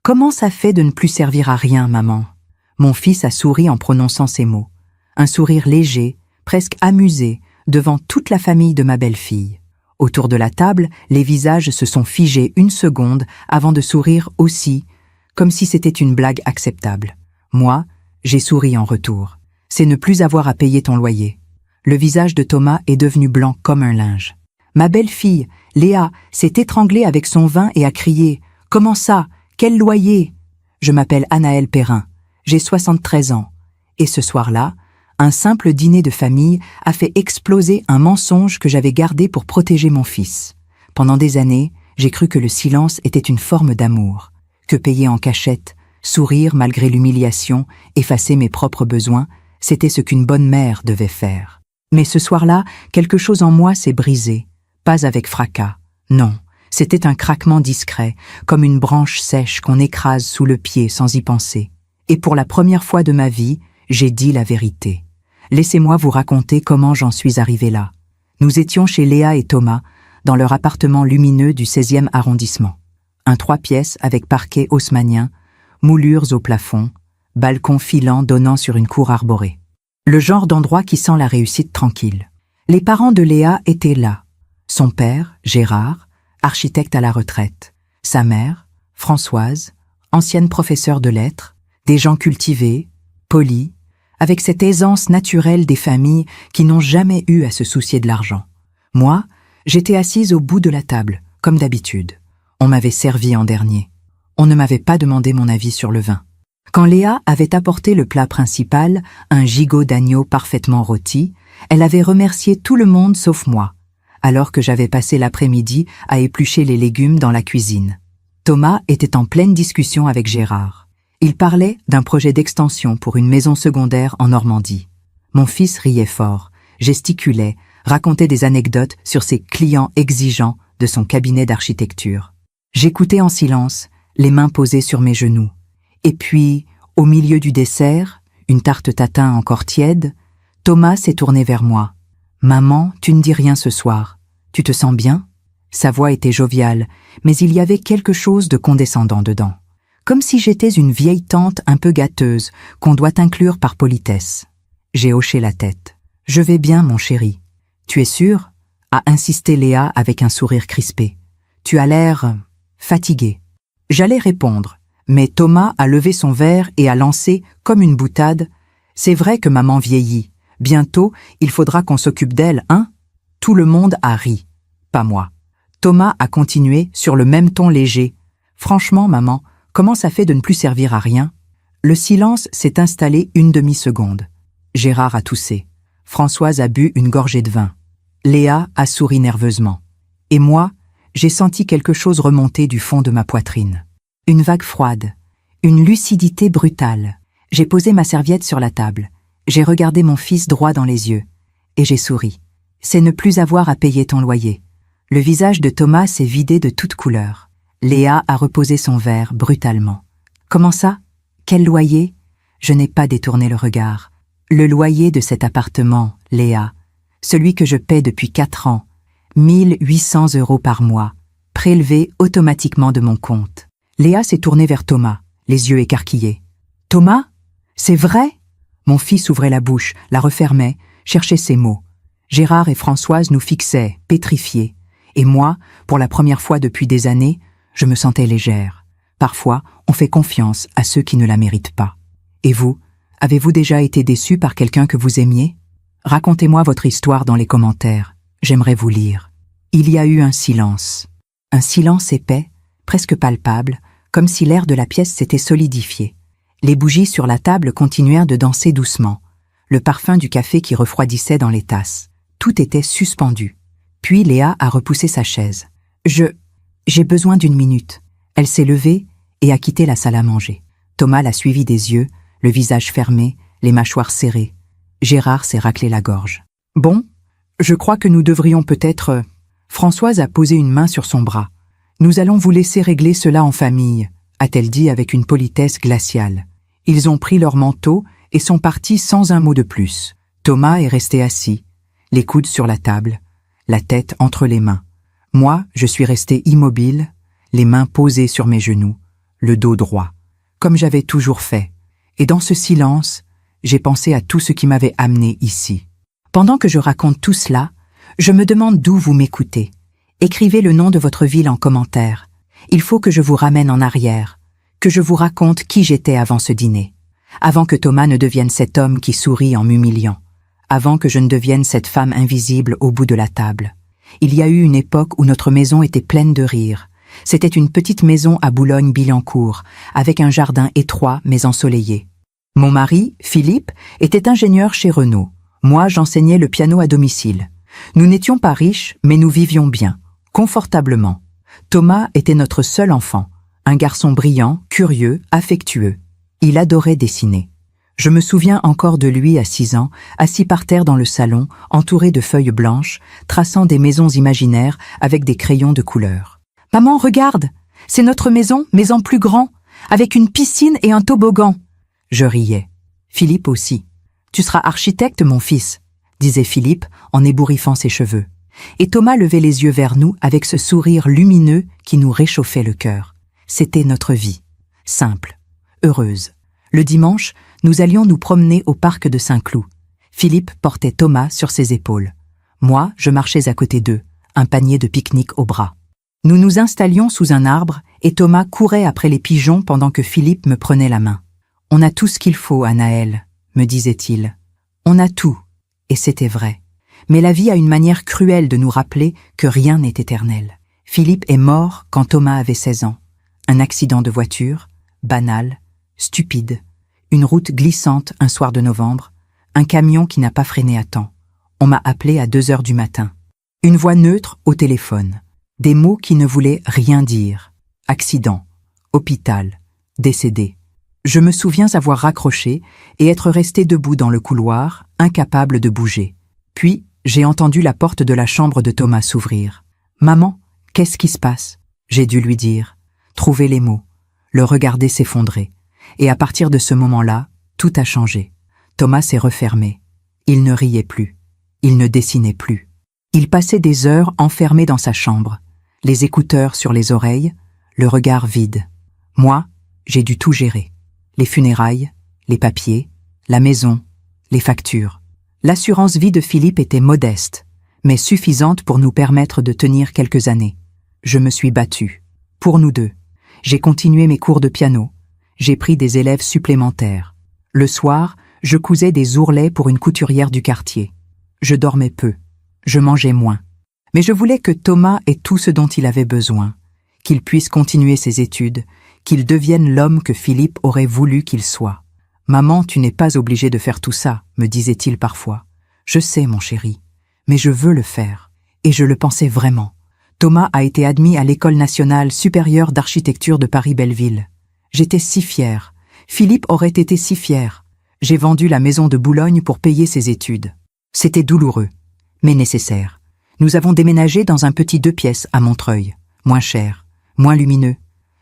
Comment ça fait de ne plus servir à rien, maman? Mon fils a souri en prononçant ces mots. Un sourire léger, presque amusé, devant toute la famille de ma belle-fille. Autour de la table, les visages se sont figés une seconde avant de sourire aussi, comme si c'était une blague acceptable. Moi, j'ai souri en retour. C'est ne plus avoir à payer ton loyer. Le visage de Thomas est devenu blanc comme un linge. Ma belle-fille, Léa, s'est étranglée avec son vin et a crié « Comment ça? Quel loyer ?» Je m'appelle Anaëlle Perrin, j'ai 73 ans. Et ce soir-là, un simple dîner de famille a fait exploser un mensonge que j'avais gardé pour protéger mon fils. Pendant des années, j'ai cru que le silence était une forme d'amour, que payer en cachette, sourire malgré l'humiliation, effacer mes propres besoins, c'était ce qu'une bonne mère devait faire. Mais ce soir-là, quelque chose en moi s'est brisé, pas avec fracas, non. C'était un craquement discret, comme une branche sèche qu'on écrase sous le pied sans y penser. Et pour la première fois de ma vie, j'ai dit la vérité. Laissez-moi vous raconter comment j'en suis arrivé là. Nous étions chez Léa et Thomas, dans leur appartement lumineux du 16e arrondissement. Un 3 pièces avec parquet haussmannien, moulures au plafond, balcon filant donnant sur une cour arborée. Le genre d'endroit qui sent la réussite tranquille. Les parents de Léa étaient là. Son père, Gérard, architecte à la retraite. Sa mère, Françoise, ancienne professeure de lettres, des gens cultivés, polis, avec cette aisance naturelle des familles qui n'ont jamais eu à se soucier de l'argent. Moi, j'étais assise au bout de la table, comme d'habitude. On m'avait servi en dernier. On ne m'avait pas demandé mon avis sur le vin. Quand Léa avait apporté le plat principal, un gigot d'agneau parfaitement rôti, elle avait remercié tout le monde sauf moi, alors que j'avais passé l'après-midi à éplucher les légumes dans la cuisine. Thomas était en pleine discussion avec Gérard. Il parlait d'un projet d'extension pour une maison secondaire en Normandie. Mon fils riait fort, gesticulait, racontait des anecdotes sur ses clients exigeants de son cabinet d'architecture. J'écoutais en silence, les mains posées sur mes genoux. Et puis, au milieu du dessert, une tarte tatin encore tiède, Thomas s'est tourné vers moi. « Maman, tu ne dis rien ce soir. Tu te sens bien ?» Sa voix était joviale, mais il y avait quelque chose de condescendant dedans. Comme si j'étais une vieille tante un peu gâteuse, qu'on doit inclure par politesse. J'ai hoché la tête. « Je vais bien, mon chéri. »« Tu es sûr ?» a insisté Léa avec un sourire crispé. « Tu as l'air fatigué. » J'allais répondre, mais Thomas a levé son verre et a lancé, comme une boutade, « C'est vrai que maman vieillit. Bientôt, il faudra qu'on s'occupe d'elle, hein ?» Tout le monde a ri. Pas moi. Thomas a continué sur le même ton léger. « Franchement, maman, comment ça fait de ne plus servir à rien ?» Le silence s'est installé une demi-seconde. Gérard a toussé. Françoise a bu une gorgée de vin. Léa a souri nerveusement. Et moi, j'ai senti quelque chose remonter du fond de ma poitrine. Une vague froide, une lucidité brutale. J'ai posé ma serviette sur la table. J'ai regardé mon fils droit dans les yeux. Et j'ai souri. C'est ne plus avoir à payer ton loyer. Le visage de Thomas s'est vidé de toute couleur. Léa a reposé son verre brutalement. Comment ça? Quel loyer? Je n'ai pas détourné le regard. Le loyer de cet appartement, Léa. Celui que je paie depuis 4 ans. 1 800 € par mois, prélevés automatiquement de mon compte. Léa s'est tournée vers Thomas, les yeux écarquillés. « Thomas? C'est vrai ?» Mon fils ouvrait la bouche, la refermait, cherchait ses mots. Gérard et Françoise nous fixaient, pétrifiés. Et moi, pour la première fois depuis des années, je me sentais légère. Parfois, on fait confiance à ceux qui ne la méritent pas. Et vous, avez-vous déjà été déçu par quelqu'un que vous aimiez? Racontez-moi votre histoire dans les commentaires. J'aimerais vous lire. Il y a eu un silence épais, presque palpable, comme si l'air de la pièce s'était solidifié. Les bougies sur la table continuèrent de danser doucement. Le parfum du café qui refroidissait dans les tasses. Tout était suspendu. Puis Léa a repoussé sa chaise. J'ai besoin d'1 minute. Elle s'est levée et a quitté la salle à manger. Thomas l'a suivie des yeux, le visage fermé, les mâchoires serrées. Gérard s'est raclé la gorge. « Bon, je crois que nous devrions peut-être... » Françoise a posé une main sur son bras. « Nous allons vous laisser régler cela en famille, » a-t-elle dit avec une politesse glaciale. Ils ont pris leur manteau et sont partis sans un mot de plus. Thomas est resté assis, les coudes sur la table, la tête entre les mains. Moi, je suis resté immobile, les mains posées sur mes genoux, le dos droit, comme j'avais toujours fait. Et dans ce silence, j'ai pensé à tout ce qui m'avait amené ici. Pendant que je raconte tout cela, je me demande d'où vous m'écoutez. Écrivez le nom de votre ville en commentaire. Il faut que je vous ramène en arrière, que je vous raconte qui j'étais avant ce dîner, avant que Thomas ne devienne cet homme qui sourit en m'humiliant, avant que je ne devienne cette femme invisible au bout de la table. Il y a eu une époque où notre maison était pleine de rire. C'était une petite maison à Boulogne-Billancourt, avec un jardin étroit mais ensoleillé. Mon mari, Philippe, était ingénieur chez Renault. Moi, j'enseignais le piano à domicile. Nous n'étions pas riches, mais nous vivions bien, confortablement. Thomas était notre seul enfant, un garçon brillant, curieux, affectueux. Il adorait dessiner. Je me souviens encore de lui à 6 ans, assis par terre dans le salon, entouré de feuilles blanches, traçant des maisons imaginaires avec des crayons de couleur. « Maman, regarde, c'est notre maison, mais en plus grand, avec une piscine et un toboggan. » Je riais. Philippe aussi. « Tu seras architecte, mon fils, » disait Philippe en ébouriffant ses cheveux. Et Thomas levait les yeux vers nous avec ce sourire lumineux qui nous réchauffait le cœur. C'était notre vie. Simple, heureuse. Le dimanche, nous allions nous promener au parc de Saint-Cloud. Philippe portait Thomas sur ses épaules. Moi, je marchais à côté d'eux, un panier de pique-nique au bras. Nous nous installions sous un arbre et Thomas courait après les pigeons pendant que Philippe me prenait la main. « On a tout ce qu'il faut, Anaël », me disait-il. « On a tout. » Et c'était vrai. Mais la vie a une manière cruelle de nous rappeler que rien n'est éternel. Philippe est mort quand Thomas avait 16 ans. Un accident de voiture, banal, stupide. Une route glissante un soir de novembre. Un camion qui n'a pas freiné à temps. On m'a appelé à 2 heures du matin. Une voix neutre au téléphone. Des mots qui ne voulaient rien dire. Accident, hôpital, décédé. Je me souviens avoir raccroché et être resté debout dans le couloir, incapable de bouger. Puis, j'ai entendu la porte de la chambre de Thomas s'ouvrir. « Maman, qu'est-ce qui se passe ?» J'ai dû lui dire. Trouver les mots. Le regarder s'effondrer. Et à partir de ce moment-là, tout a changé. Thomas s'est refermé. Il ne riait plus. Il ne dessinait plus. Il passait des heures enfermé dans sa chambre, les écouteurs sur les oreilles, le regard vide. Moi, j'ai dû tout gérer. Les funérailles, les papiers, la maison, les factures. L'assurance vie de Philippe était modeste, mais suffisante pour nous permettre de tenir quelques années. Je me suis battue. Pour nous deux. J'ai continué mes cours de piano. J'ai pris des élèves supplémentaires. Le soir, je cousais des ourlets pour une couturière du quartier. Je dormais peu. Je mangeais moins. Mais je voulais que Thomas ait tout ce dont il avait besoin, qu'il puisse continuer ses études, qu'il devienne l'homme que Philippe aurait voulu qu'il soit. « Maman, tu n'es pas obligée de faire tout ça, » me disait-il parfois. « Je sais, mon chéri, mais je veux le faire. » Et je le pensais vraiment. Thomas a été admis à l'École nationale supérieure d'architecture de Paris-Belleville. J'étais si fière. Philippe aurait été si fier. J'ai vendu la maison de Boulogne pour payer ses études. C'était douloureux, mais nécessaire. Nous avons déménagé dans un petit 2 pièces à Montreuil, moins cher, moins lumineux,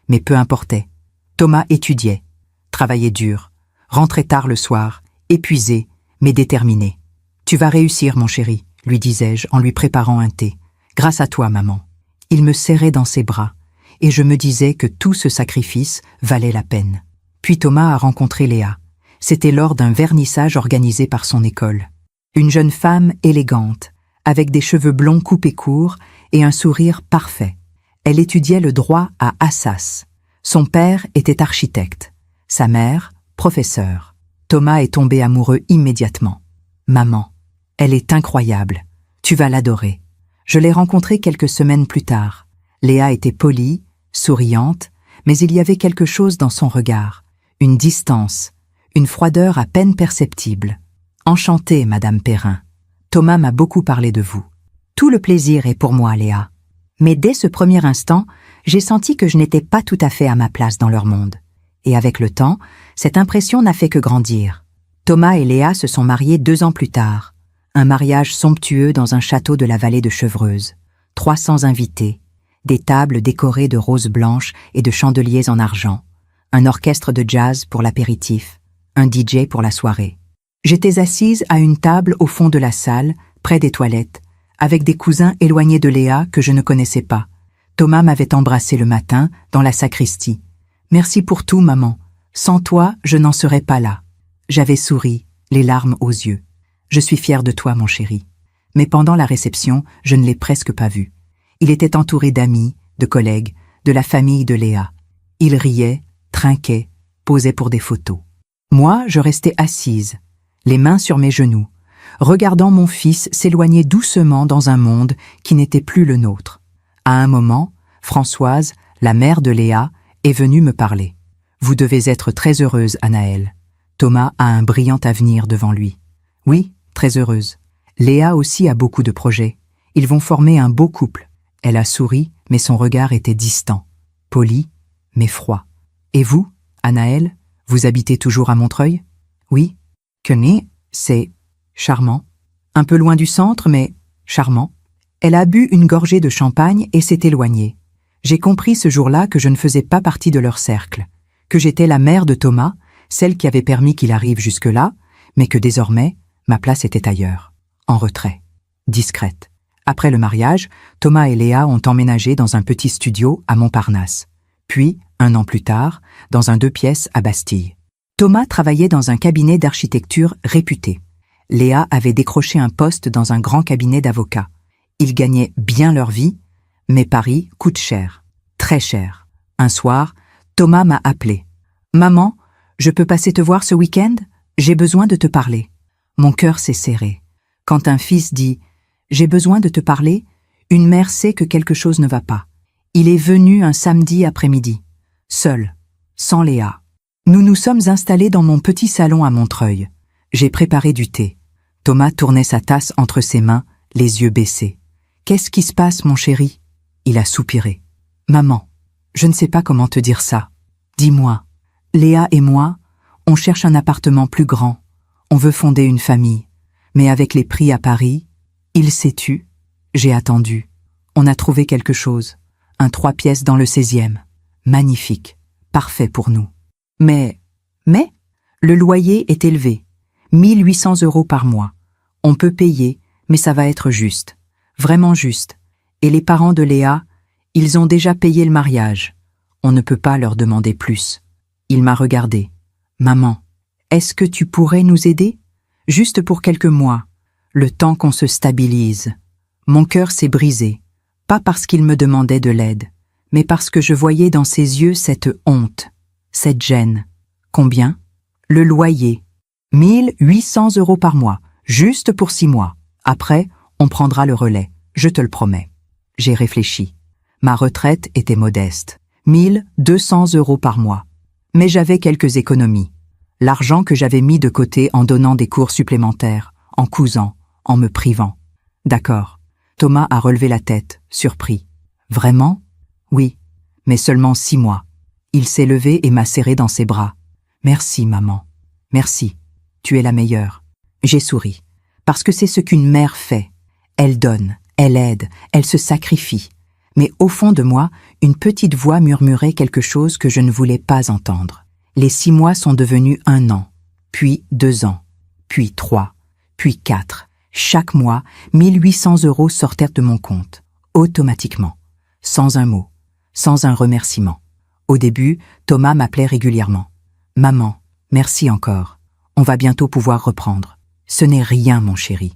mais peu importait. Thomas étudiait, travaillait dur, rentrait tard le soir, épuisé, mais déterminé. « Tu vas réussir, mon chéri », lui disais-je en lui préparant un thé. « Grâce à toi, maman. » Il me serrait dans ses bras, et je me disais que tout ce sacrifice valait la peine. Puis Thomas a rencontré Léa. C'était lors d'un vernissage organisé par son école. Une jeune femme élégante, avec des cheveux blonds coupés courts et un sourire parfait. Elle étudiait le droit à Assas. Son père était architecte, sa mère, professeure. Thomas est tombé amoureux immédiatement. « Maman, elle est incroyable. Tu vas l'adorer. » Je l'ai rencontrée quelques semaines plus tard. Léa était polie, souriante, mais il y avait quelque chose dans son regard, une distance, une froideur à peine perceptible. « Enchantée, Madame Perrin. Thomas m'a beaucoup parlé de vous. »« Tout le plaisir est pour moi, Léa. » Mais dès ce premier instant, j'ai senti que je n'étais pas tout à fait à ma place dans leur monde. Et avec le temps, cette impression n'a fait que grandir. Thomas et Léa se sont mariés 2 ans plus tard. Un mariage somptueux dans un château de la vallée de Chevreuse. 300 invités, des tables décorées de roses blanches et de chandeliers en argent, un orchestre de jazz pour l'apéritif, un DJ pour la soirée. J'étais assise à une table au fond de la salle, près des toilettes, avec des cousins éloignés de Léa que je ne connaissais pas. Thomas m'avait embrassé le matin, dans la sacristie. Merci pour tout, maman. Sans toi, je n'en serais pas là. J'avais souri, les larmes aux yeux. Je suis fière de toi, mon chéri. Mais pendant la réception, je ne l'ai presque pas vu. Il était entouré d'amis, de collègues, de la famille de Léa. Il riait, trinquait, posait pour des photos. Moi, je restais assise, les mains sur mes genoux, regardant mon fils s'éloigner doucement dans un monde qui n'était plus le nôtre. À un moment, Françoise, la mère de Léa, est venue me parler. « Vous devez être très heureuse, Anaëlle. Thomas a un brillant avenir devant lui. »« Oui, très heureuse. Léa aussi a beaucoup de projets. Ils vont former un beau couple. » Elle a souri, mais son regard était distant, poli, mais froid. « Et vous, Anaëlle, vous habitez toujours à Montreuil ?»« Oui. Kenny, c'est charmant. Un peu loin du centre, mais charmant. » Elle a bu une gorgée de champagne et s'est éloignée. J'ai compris ce jour-là que je ne faisais pas partie de leur cercle, que j'étais la mère de Thomas, celle qui avait permis qu'il arrive jusque-là, mais que désormais, ma place était ailleurs, en retrait, discrète. Après le mariage, Thomas et Léa ont emménagé dans un petit studio à Montparnasse. Puis, 1 an plus tard, dans un 2 pièces à Bastille. Thomas travaillait dans un cabinet d'architecture réputé. Léa avait décroché un poste dans un grand cabinet d'avocats. Ils gagnaient bien leur vie, mais Paris coûte cher, très cher. Un soir, Thomas m'a appelé. « Maman, je peux passer te voir ce week-end? J'ai besoin de te parler. » Mon cœur s'est serré. Quand un fils dit « J'ai besoin de te parler », une mère sait que quelque chose ne va pas. Il est venu un samedi après-midi, seul, sans Léa. Nous nous sommes installés dans mon petit salon à Montreuil. J'ai préparé du thé. Thomas tournait sa tasse entre ses mains, les yeux baissés. « Qu'est-ce qui se passe, mon chéri ?» Il a soupiré. « Maman, je ne sais pas comment te dire ça. Dis-moi, Léa et moi, on cherche un appartement plus grand. On veut fonder une famille. Mais avec les prix à Paris, il s'est tu. J'ai attendu. On a trouvé quelque chose. Un 3 pièces dans le 16e. Magnifique. Parfait pour nous. Mais, le loyer est élevé. 1 800 € par mois. On peut payer, mais ça va être juste. Vraiment juste. Et les parents de Léa, ils ont déjà payé le mariage. On ne peut pas leur demander plus. » Il m'a regardé. « Maman, est-ce que tu pourrais nous aider? Juste pour quelques mois, le temps qu'on se stabilise. » Mon cœur s'est brisé, pas parce qu'il me demandait de l'aide, mais parce que je voyais dans ses yeux cette honte, cette gêne. Combien? Le loyer. 1 800 € par mois, juste pour 6 mois. Après, on prendra le relais, je te le promets. J'ai réfléchi. Ma retraite était modeste. 1 200 € par mois. Mais j'avais quelques économies. L'argent que j'avais mis de côté en donnant des cours supplémentaires, en cousant, en me privant. D'accord. Thomas a relevé la tête, surpris. Vraiment? Oui, mais seulement 6 mois. Il s'est levé et m'a serré dans ses bras. Merci, maman. Merci. Tu es la meilleure. J'ai souri. Parce que c'est ce qu'une mère fait. Elle donne, elle aide, elle se sacrifie. Mais au fond de moi, une petite voix murmurait quelque chose que je ne voulais pas entendre. Les 6 mois sont devenus 1 an, puis 2 ans, puis 3, puis 4. Chaque mois, 1 800 € sortaient de mon compte, automatiquement, sans un mot, sans un remerciement. Au début, Thomas m'appelait régulièrement. « Maman, merci encore. On va bientôt pouvoir reprendre. » Ce n'est rien, mon chéri.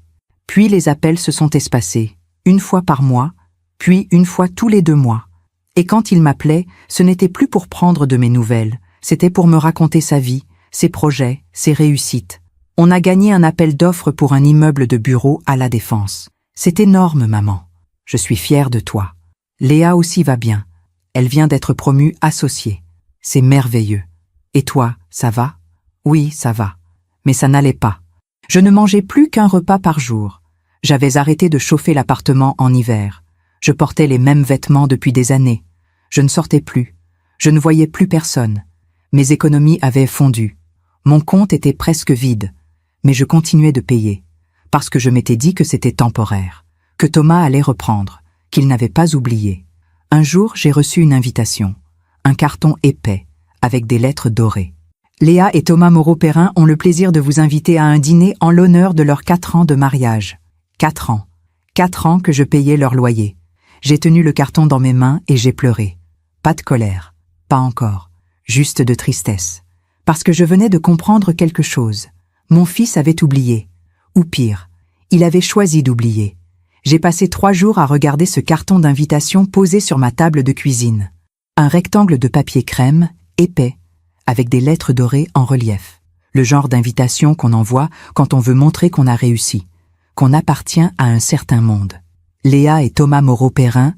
Puis les appels se sont espacés, 1 fois par mois, puis 1 fois tous les 2 mois. Et quand il m'appelait, ce n'était plus pour prendre de mes nouvelles, c'était pour me raconter sa vie, ses projets, ses réussites. On a gagné un appel d'offres pour un immeuble de bureau à La Défense. C'est énorme, maman. Je suis fière de toi. Léa aussi va bien. Elle vient d'être promue associée. C'est merveilleux. Et toi, ça va? Oui, ça va. Mais ça n'allait pas. Je ne mangeais plus qu'1 repas par jour. J'avais arrêté de chauffer l'appartement en hiver. Je portais les mêmes vêtements depuis des années. Je ne sortais plus. Je ne voyais plus personne. Mes économies avaient fondu. Mon compte était presque vide. Mais je continuais de payer. Parce que je m'étais dit que c'était temporaire. Que Thomas allait reprendre. Qu'il n'avait pas oublié. Un jour, j'ai reçu une invitation. Un carton épais, avec des lettres dorées. Léa et Thomas Moreau-Perrin ont le plaisir de vous inviter à un dîner en l'honneur de leurs 4 ans de mariage. 4 ans. 4 ans que je payais leur loyer. J'ai tenu le carton dans mes mains et j'ai pleuré. Pas de colère. Pas encore. juste de tristesse. Parce que je venais de comprendre quelque chose. Mon fils avait oublié. Ou pire, il avait choisi d'oublier. J'ai passé 3 jours à regarder ce carton d'invitation posé sur ma table de cuisine. Un rectangle de papier crème, épais, avec des lettres dorées en relief. Le genre d'invitation qu'on envoie quand on veut montrer qu'on a réussi, qu'on appartient à un certain monde. Léa et Thomas Moreau-Perrin,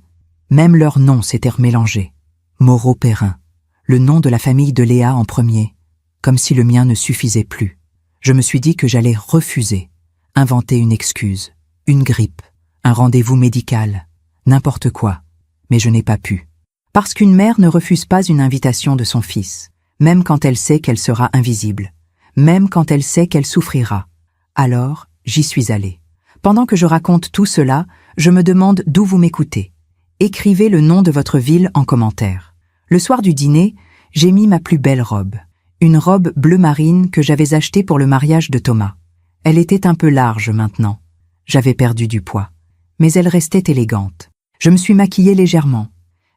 même leur nom s'était remélangé. Moreau-Perrin, le nom de la famille de Léa en premier, comme si le mien ne suffisait plus. Je me suis dit que j'allais refuser, inventer une excuse, une grippe, un rendez-vous médical, n'importe quoi, mais je n'ai pas pu. Parce qu'une mère ne refuse pas une invitation de son fils, même quand elle sait qu'elle sera invisible, même quand elle sait qu'elle souffrira. Alors, j'y suis allée. Pendant que je raconte tout cela, je me demande d'où vous m'écoutez. Écrivez le nom de votre ville en commentaire. Le soir du dîner, j'ai mis ma plus belle robe. Une robe bleu marine que j'avais achetée pour le mariage de Thomas. Elle était un peu large maintenant. J'avais perdu du poids. Mais elle restait élégante. Je me suis maquillée légèrement.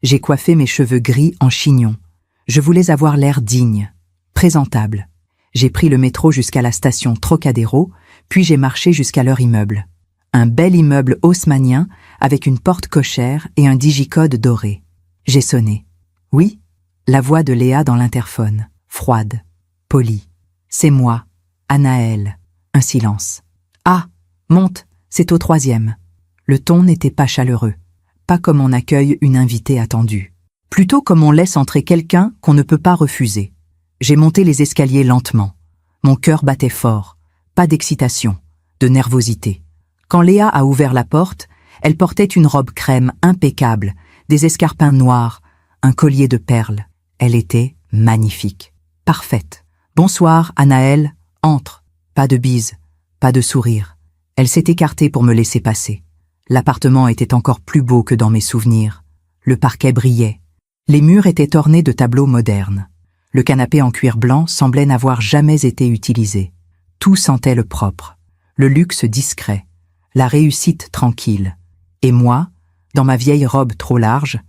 J'ai coiffé mes cheveux gris en chignon. Je voulais avoir l'air digne, présentable. J'ai pris le métro jusqu'à la station Trocadéro, puis j'ai marché jusqu'à leur immeuble. Un bel immeuble haussmannien avec une porte cochère et un digicode doré. J'ai sonné. Oui, la voix de Léa dans l'interphone, froide, polie. C'est moi, Anaël. Un silence. Ah, monte, c'est au 3e. Le ton n'était pas chaleureux, pas comme on accueille une invitée attendue. Plutôt comme on laisse entrer quelqu'un qu'on ne peut pas refuser. J'ai monté les escaliers lentement. Mon cœur battait fort, pas d'excitation, de nervosité. Quand Léa a ouvert la porte, elle portait une robe crème impeccable, des escarpins noirs, un collier de perles. Elle était magnifique, parfaite. Bonsoir, Anaël, entre. Pas de bise, pas de sourire. Elle s'est écartée pour me laisser passer. L'appartement était encore plus beau que dans mes souvenirs. Le parquet brillait. Les murs étaient ornés de tableaux modernes. Le canapé en cuir blanc semblait n'avoir jamais été utilisé. Tout sentait le propre, le luxe discret, la réussite tranquille. Et moi, dans ma vieille robe trop large,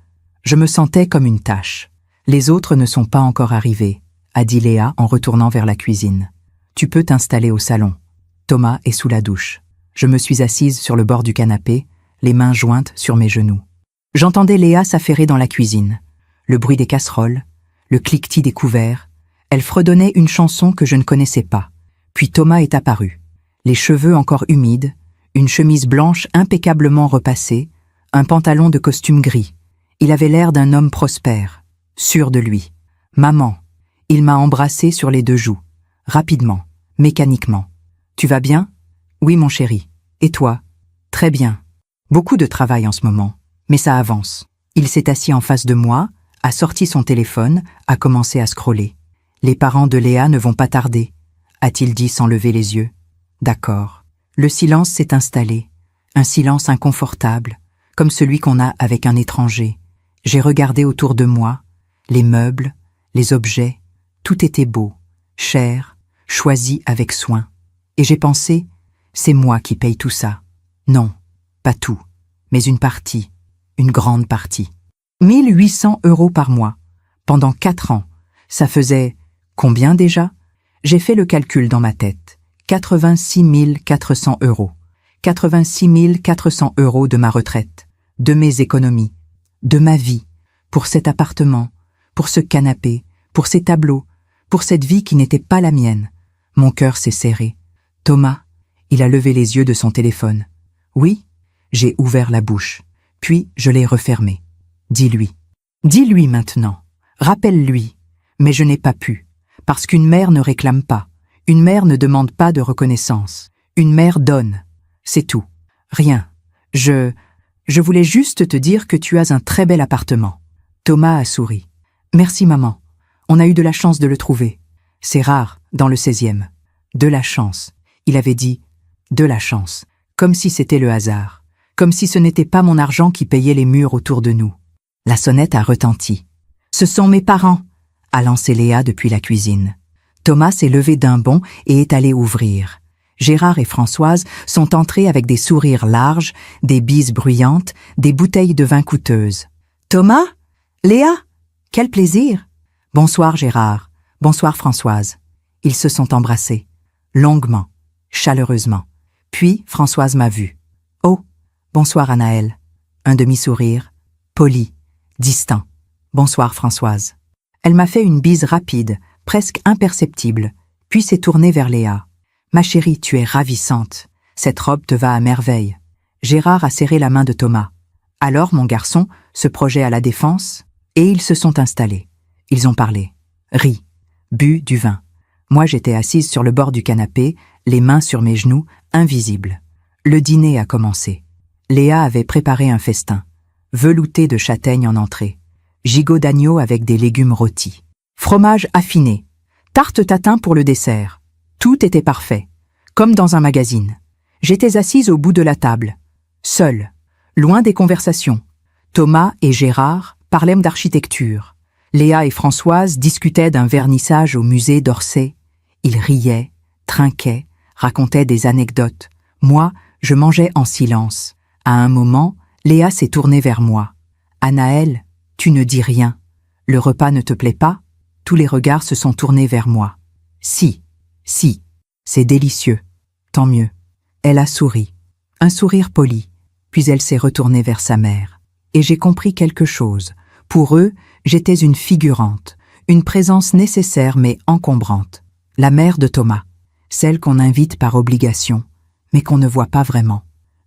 je me sentais comme une tache. Les autres ne sont pas encore arrivés, a dit Léa en retournant vers la cuisine. Tu peux t'installer au salon. Thomas est sous la douche. Je me suis assise sur le bord du canapé, les mains jointes sur mes genoux. J'entendais Léa s'affairer dans la cuisine. Le bruit des casseroles, le cliquetis des couverts. Elle fredonnait une chanson que je ne connaissais pas. Puis Thomas est apparu. Les cheveux encore humides, une chemise blanche impeccablement repassée, un pantalon de costume gris. Il avait l'air d'un homme prospère, sûr de lui. « Maman !» Il m'a embrassée sur les 2 joues, rapidement, mécaniquement. « Tu vas bien ?»« Oui, mon chéri. Et toi ?»« Très bien. Beaucoup de travail en ce moment, mais ça avance. » Il s'est assis en face de moi, a sorti son téléphone, a commencé à scroller. « Les parents de Léa ne vont pas tarder, » a-t-il dit sans lever les yeux. « D'accord. » Le silence s'est installé, un silence inconfortable, comme celui qu'on a avec un étranger. J'ai regardé autour de moi, les meubles, les objets, tout était beau, cher, choisi avec soin. Et j'ai pensé, c'est moi qui paye tout ça. Non, pas tout, mais une partie, une grande partie. 1 800 € par mois, pendant 4 ans. Ça faisait combien déjà? J'ai fait le calcul dans ma tête. 86 400 €. 86 400 € de ma retraite, de mes économies, de ma vie, pour cet appartement, pour ce canapé, pour ces tableaux, pour cette vie qui n'était pas la mienne. Mon cœur s'est serré. Thomas, il a levé les yeux de son téléphone. Oui, j'ai ouvert la bouche, puis je l'ai refermée. Dis-lui. Dis-lui maintenant. Rappelle-lui. Mais je n'ai pas pu, parce qu'une mère ne réclame pas. Une mère ne demande pas de reconnaissance. Une mère donne. C'est tout. Rien. Je voulais juste te dire que tu as un très bel appartement. Thomas a souri. Merci maman. On a eu de la chance de le trouver. C'est rare, dans le 16e. De la chance. Il avait dit de la chance. Comme si c'était le hasard. Comme si ce n'était pas mon argent qui payait les murs autour de nous. La sonnette a retenti. Ce sont mes parents, a lancé Léa depuis la cuisine. Thomas s'est levé d'un bond et est allé ouvrir. Gérard et Françoise sont entrés avec des sourires larges, des bises bruyantes, des bouteilles de vin coûteuses. « Thomas? Léa? Quel plaisir! Bonsoir Gérard, bonsoir Françoise. Ils se sont embrassés, longuement, chaleureusement. Puis Françoise m'a vu. Oh, bonsoir Anaël. Un demi-sourire, poli, distant. Bonsoir Françoise. Elle m'a fait une bise rapide, presque imperceptible, puis s'est tournée vers Léa. Ma chérie, tu es ravissante. Cette robe te va à merveille. Gérard a serré la main de Thomas. Alors, mon garçon, ce projet à la défense, et ils se sont installés. Ils ont parlé, ri, bu du vin. Moi, j'étais assise sur le bord du canapé, les mains sur mes genoux, invisible. Le dîner a commencé. Léa avait préparé un festin. Velouté de châtaigne en entrée. Gigot d'agneau avec des légumes rôtis. Fromage affiné. Tarte tatin pour le dessert. Tout était parfait. Comme dans un magazine. J'étais assise au bout de la table. Seule. Loin des conversations. Thomas et Gérard parlaient d'architecture. Léa et Françoise discutaient d'un vernissage au musée d'Orsay. Ils riaient, trinquaient, racontaient des anecdotes. Moi, je mangeais en silence. À un moment, Léa s'est tournée vers moi. « Anaël, tu ne dis rien. Le repas ne te plaît pas ?» Tous les regards se sont tournés vers moi. « Si, c'est délicieux. Tant mieux. » Elle a souri. Un sourire poli. Puis elle s'est retournée vers sa mère. Et j'ai compris quelque chose. Pour eux, j'étais une figurante, une présence nécessaire mais encombrante. La mère de Thomas, celle qu'on invite par obligation, mais qu'on ne voit pas vraiment.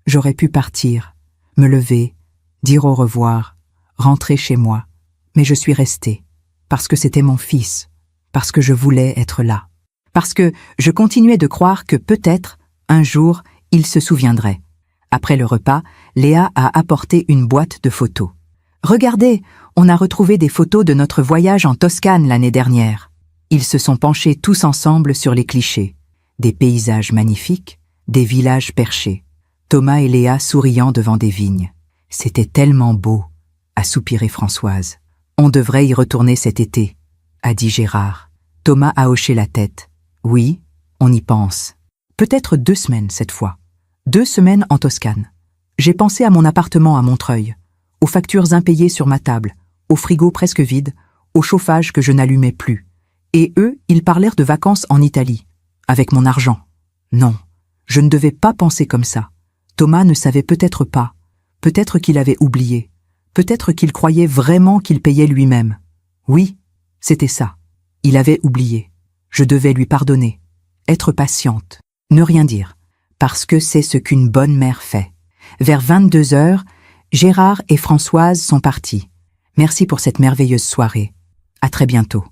J'aurais pu partir, me lever, dire au revoir, rentrer chez moi, mais je suis restée, parce que c'était mon fils, parce que je voulais être là, parce que je continuais de croire que peut-être, un jour, il se souviendrait. Après le repas, Léa a apporté une boîte de photos. « Regardez, on a retrouvé des photos de notre voyage en Toscane l'année dernière. » Ils se sont penchés tous ensemble sur les clichés. Des paysages magnifiques, des villages perchés. Thomas et Léa souriant devant des vignes. « C'était tellement beau !» a soupiré Françoise. « On devrait y retourner cet été », a dit Gérard. Thomas a hoché la tête. « Oui, on y pense. Peut-être 2 semaines cette fois. 2 semaines en Toscane. J'ai pensé à mon appartement à Montreuil, aux factures impayées sur ma table, au frigo presque vide, au chauffage que je n'allumais plus. Et eux, ils parlèrent de vacances en Italie, avec mon argent. Non, je ne devais pas penser comme ça. Thomas ne savait peut-être pas, peut-être qu'il avait oublié, peut-être qu'il croyait vraiment qu'il payait lui-même. Oui, c'était ça. Il avait oublié. Je devais lui pardonner, être patiente, ne rien dire, parce que c'est ce qu'une bonne mère fait. Vers 22 heures, Gérard et Françoise sont partis. Merci pour cette merveilleuse soirée. À très bientôt.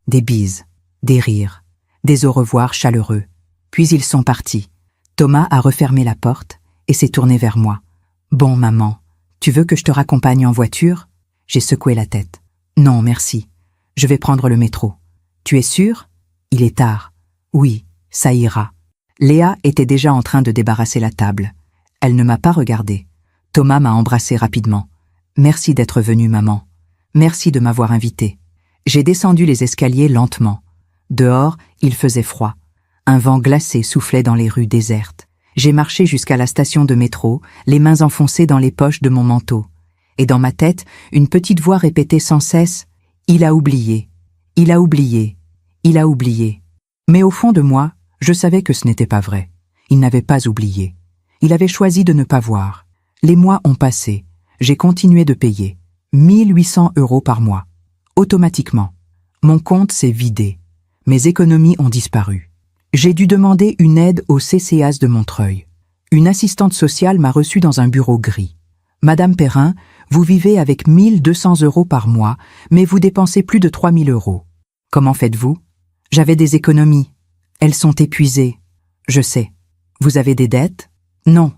Des bises, des rires, des au revoir chaleureux. Puis ils sont partis. Thomas a refermé la porte et s'est tourné vers moi. « Bon, maman, tu veux que je te raccompagne en voiture ?» J'ai secoué la tête. « Non, merci. Je vais prendre le métro. »« Tu es sûre ? Il est tard. »« Oui, ça ira. » Léa était déjà en train de débarrasser la table. Elle ne m'a pas regardée. Thomas m'a embrassée rapidement. « Merci d'être venue, maman. Merci de m'avoir invitée. » J'ai descendu les escaliers lentement. Dehors, il faisait froid. Un vent glacé soufflait dans les rues désertes. J'ai marché jusqu'à la station de métro, les mains enfoncées dans les poches de mon manteau. Et dans ma tête, une petite voix répétait sans cesse « Il a oublié, il a oublié, il a oublié ». Mais au fond de moi, je savais que ce n'était pas vrai. Il n'avait pas oublié. Il avait choisi de ne pas voir. Les mois ont passé. J'ai continué de payer. 1800 € par mois. Automatiquement. Mon compte s'est vidé. Mes économies ont disparu. J'ai dû demander une aide au CCAS de Montreuil. Une assistante sociale m'a reçue dans un bureau gris. « Madame Perrin, vous vivez avec 1200 € par mois, mais vous dépensez plus de 3000 €. Comment faites-vous ? » J'avais des économies. Elles sont épuisées. Je sais. Vous avez des dettes ? Non.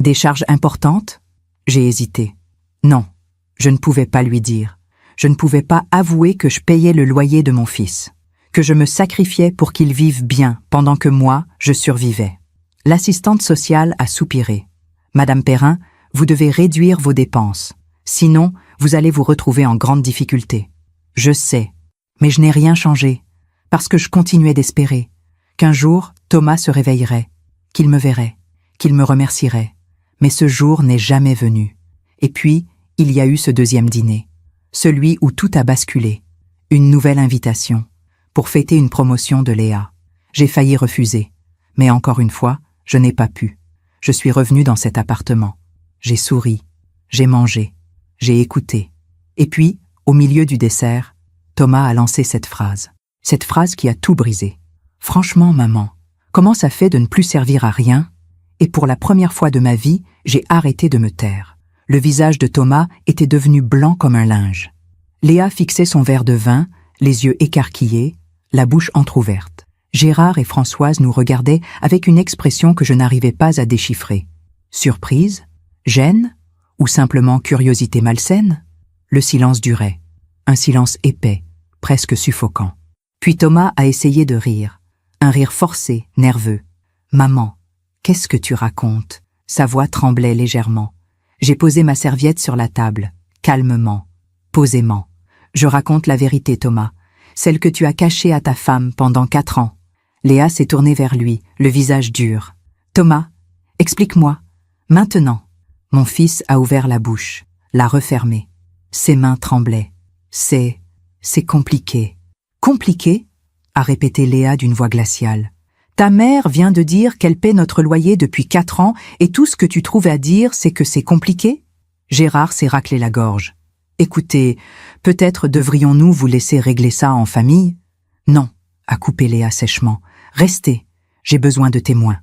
Des charges importantes ? J'ai hésité. Non, je ne pouvais pas lui dire. Je ne pouvais pas avouer que je payais le loyer de mon fils, que je me sacrifiais pour qu'il vive bien pendant que moi, je survivais. L'assistante sociale a soupiré. « Madame Perrin, vous devez réduire vos dépenses. Sinon, vous allez vous retrouver en grande difficulté. » Je sais, mais je n'ai rien changé, parce que je continuais d'espérer qu'un jour, Thomas se réveillerait, qu'il me verrait, qu'il me remercierait. Mais ce jour n'est jamais venu. Et puis, il y a eu ce deuxième dîner, celui où tout a basculé. Une nouvelle invitation, pour fêter une promotion de Léa. J'ai failli refuser, mais encore une fois, je n'ai pas pu. Je suis revenue dans cet appartement. J'ai souri, j'ai mangé, j'ai écouté. Et puis, au milieu du dessert, Thomas a lancé cette phrase qui a tout brisé. Franchement, maman, comment ça fait de ne plus servir à rien? Et pour la première fois de ma vie, j'ai arrêté de me taire. Le visage de Thomas était devenu blanc comme un linge. Léa fixait son verre de vin, les yeux écarquillés, la bouche entr'ouverte. Gérard et Françoise nous regardaient avec une expression que je n'arrivais pas à déchiffrer. Surprise? Gêne? Ou simplement curiosité malsaine? Le silence durait. Un silence épais, presque suffocant. Puis Thomas a essayé de rire. Un rire forcé, nerveux. « Maman, qu'est-ce que tu racontes ?» Sa voix tremblait légèrement. J'ai posé ma serviette sur la table, calmement, posément. « Je raconte la vérité, Thomas, celle que tu as cachée à ta femme pendant 4 ans. » Léa s'est tournée vers lui, le visage dur. « Thomas, explique-moi, maintenant. » Mon fils a ouvert la bouche, l'a refermée. Ses mains tremblaient. « C'est compliqué. »« Compliqué ?» a répété Léa d'une voix glaciale. « Ta mère vient de dire qu'elle paie notre loyer depuis 4 ans et tout ce que tu trouves à dire, c'est que c'est compliqué ?» Gérard s'est raclé la gorge. « Écoutez, peut-être devrions-nous vous laisser régler ça en famille ?»« Non, » a coupé Léa sèchement. « Restez, j'ai besoin de témoins. »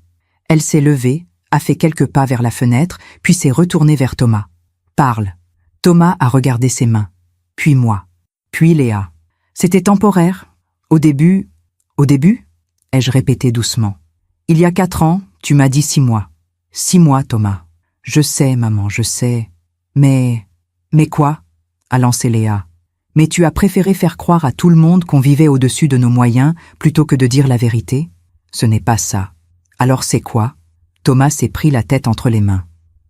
Elle s'est levée, a fait quelques pas vers la fenêtre, puis s'est retournée vers Thomas. « Parle. » Thomas a regardé ses mains, puis moi, puis Léa. « C'était temporaire. Au début, ai-je répété doucement. « Il y a 4 ans, tu m'as dit 6 mois. 6 mois, Thomas. Je sais, maman, je sais. Mais quoi ?» a lancé Léa. « Mais tu as préféré faire croire à tout le monde qu'on vivait au-dessus de nos moyens plutôt que de dire la vérité? Ce n'est pas ça. Alors c'est quoi ?» Thomas s'est pris la tête entre les mains.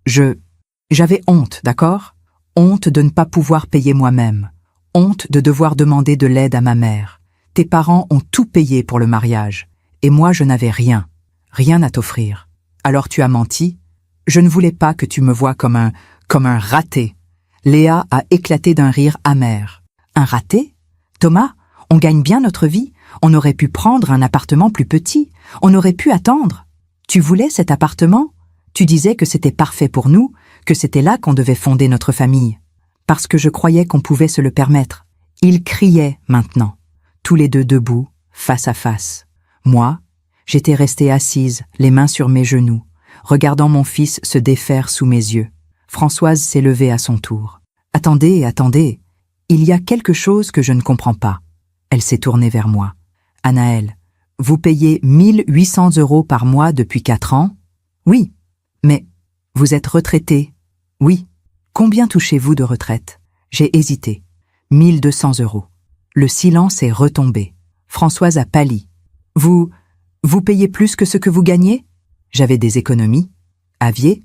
J'avais honte, d'accord? Honte de ne pas pouvoir payer moi-même. Honte de devoir demander de l'aide à ma mère. Tes parents ont tout payé pour le mariage. Et moi, je n'avais rien. Rien à t'offrir. Alors tu as menti? Je ne voulais pas que tu me vois comme un raté. Léa a éclaté d'un rire amer. Un raté? Thomas, on gagne bien notre vie. On aurait pu prendre un appartement plus petit. On aurait pu attendre. Tu voulais cet appartement? Tu disais que c'était parfait pour nous, que c'était là qu'on devait fonder notre famille. Parce que je croyais qu'on pouvait se le permettre. Ils criaient maintenant, tous les deux debout, face à face. Moi, j'étais restée assise, les mains sur mes genoux, regardant mon fils se défaire sous mes yeux. Françoise s'est levée à son tour. « Attendez, attendez, il y a quelque chose que je ne comprends pas. » Elle s'est tournée vers moi. « Anaël, vous payez 1 800 € par mois depuis 4 ans? »« Oui. »« Mais vous êtes retraité? »« Oui. »« Combien touchez-vous de retraite ?» J'ai hésité. 1 200 €. Le silence est retombé. Françoise a pâli. « Vous payez plus que ce que vous gagnez ?» J'avais des économies. Aviez?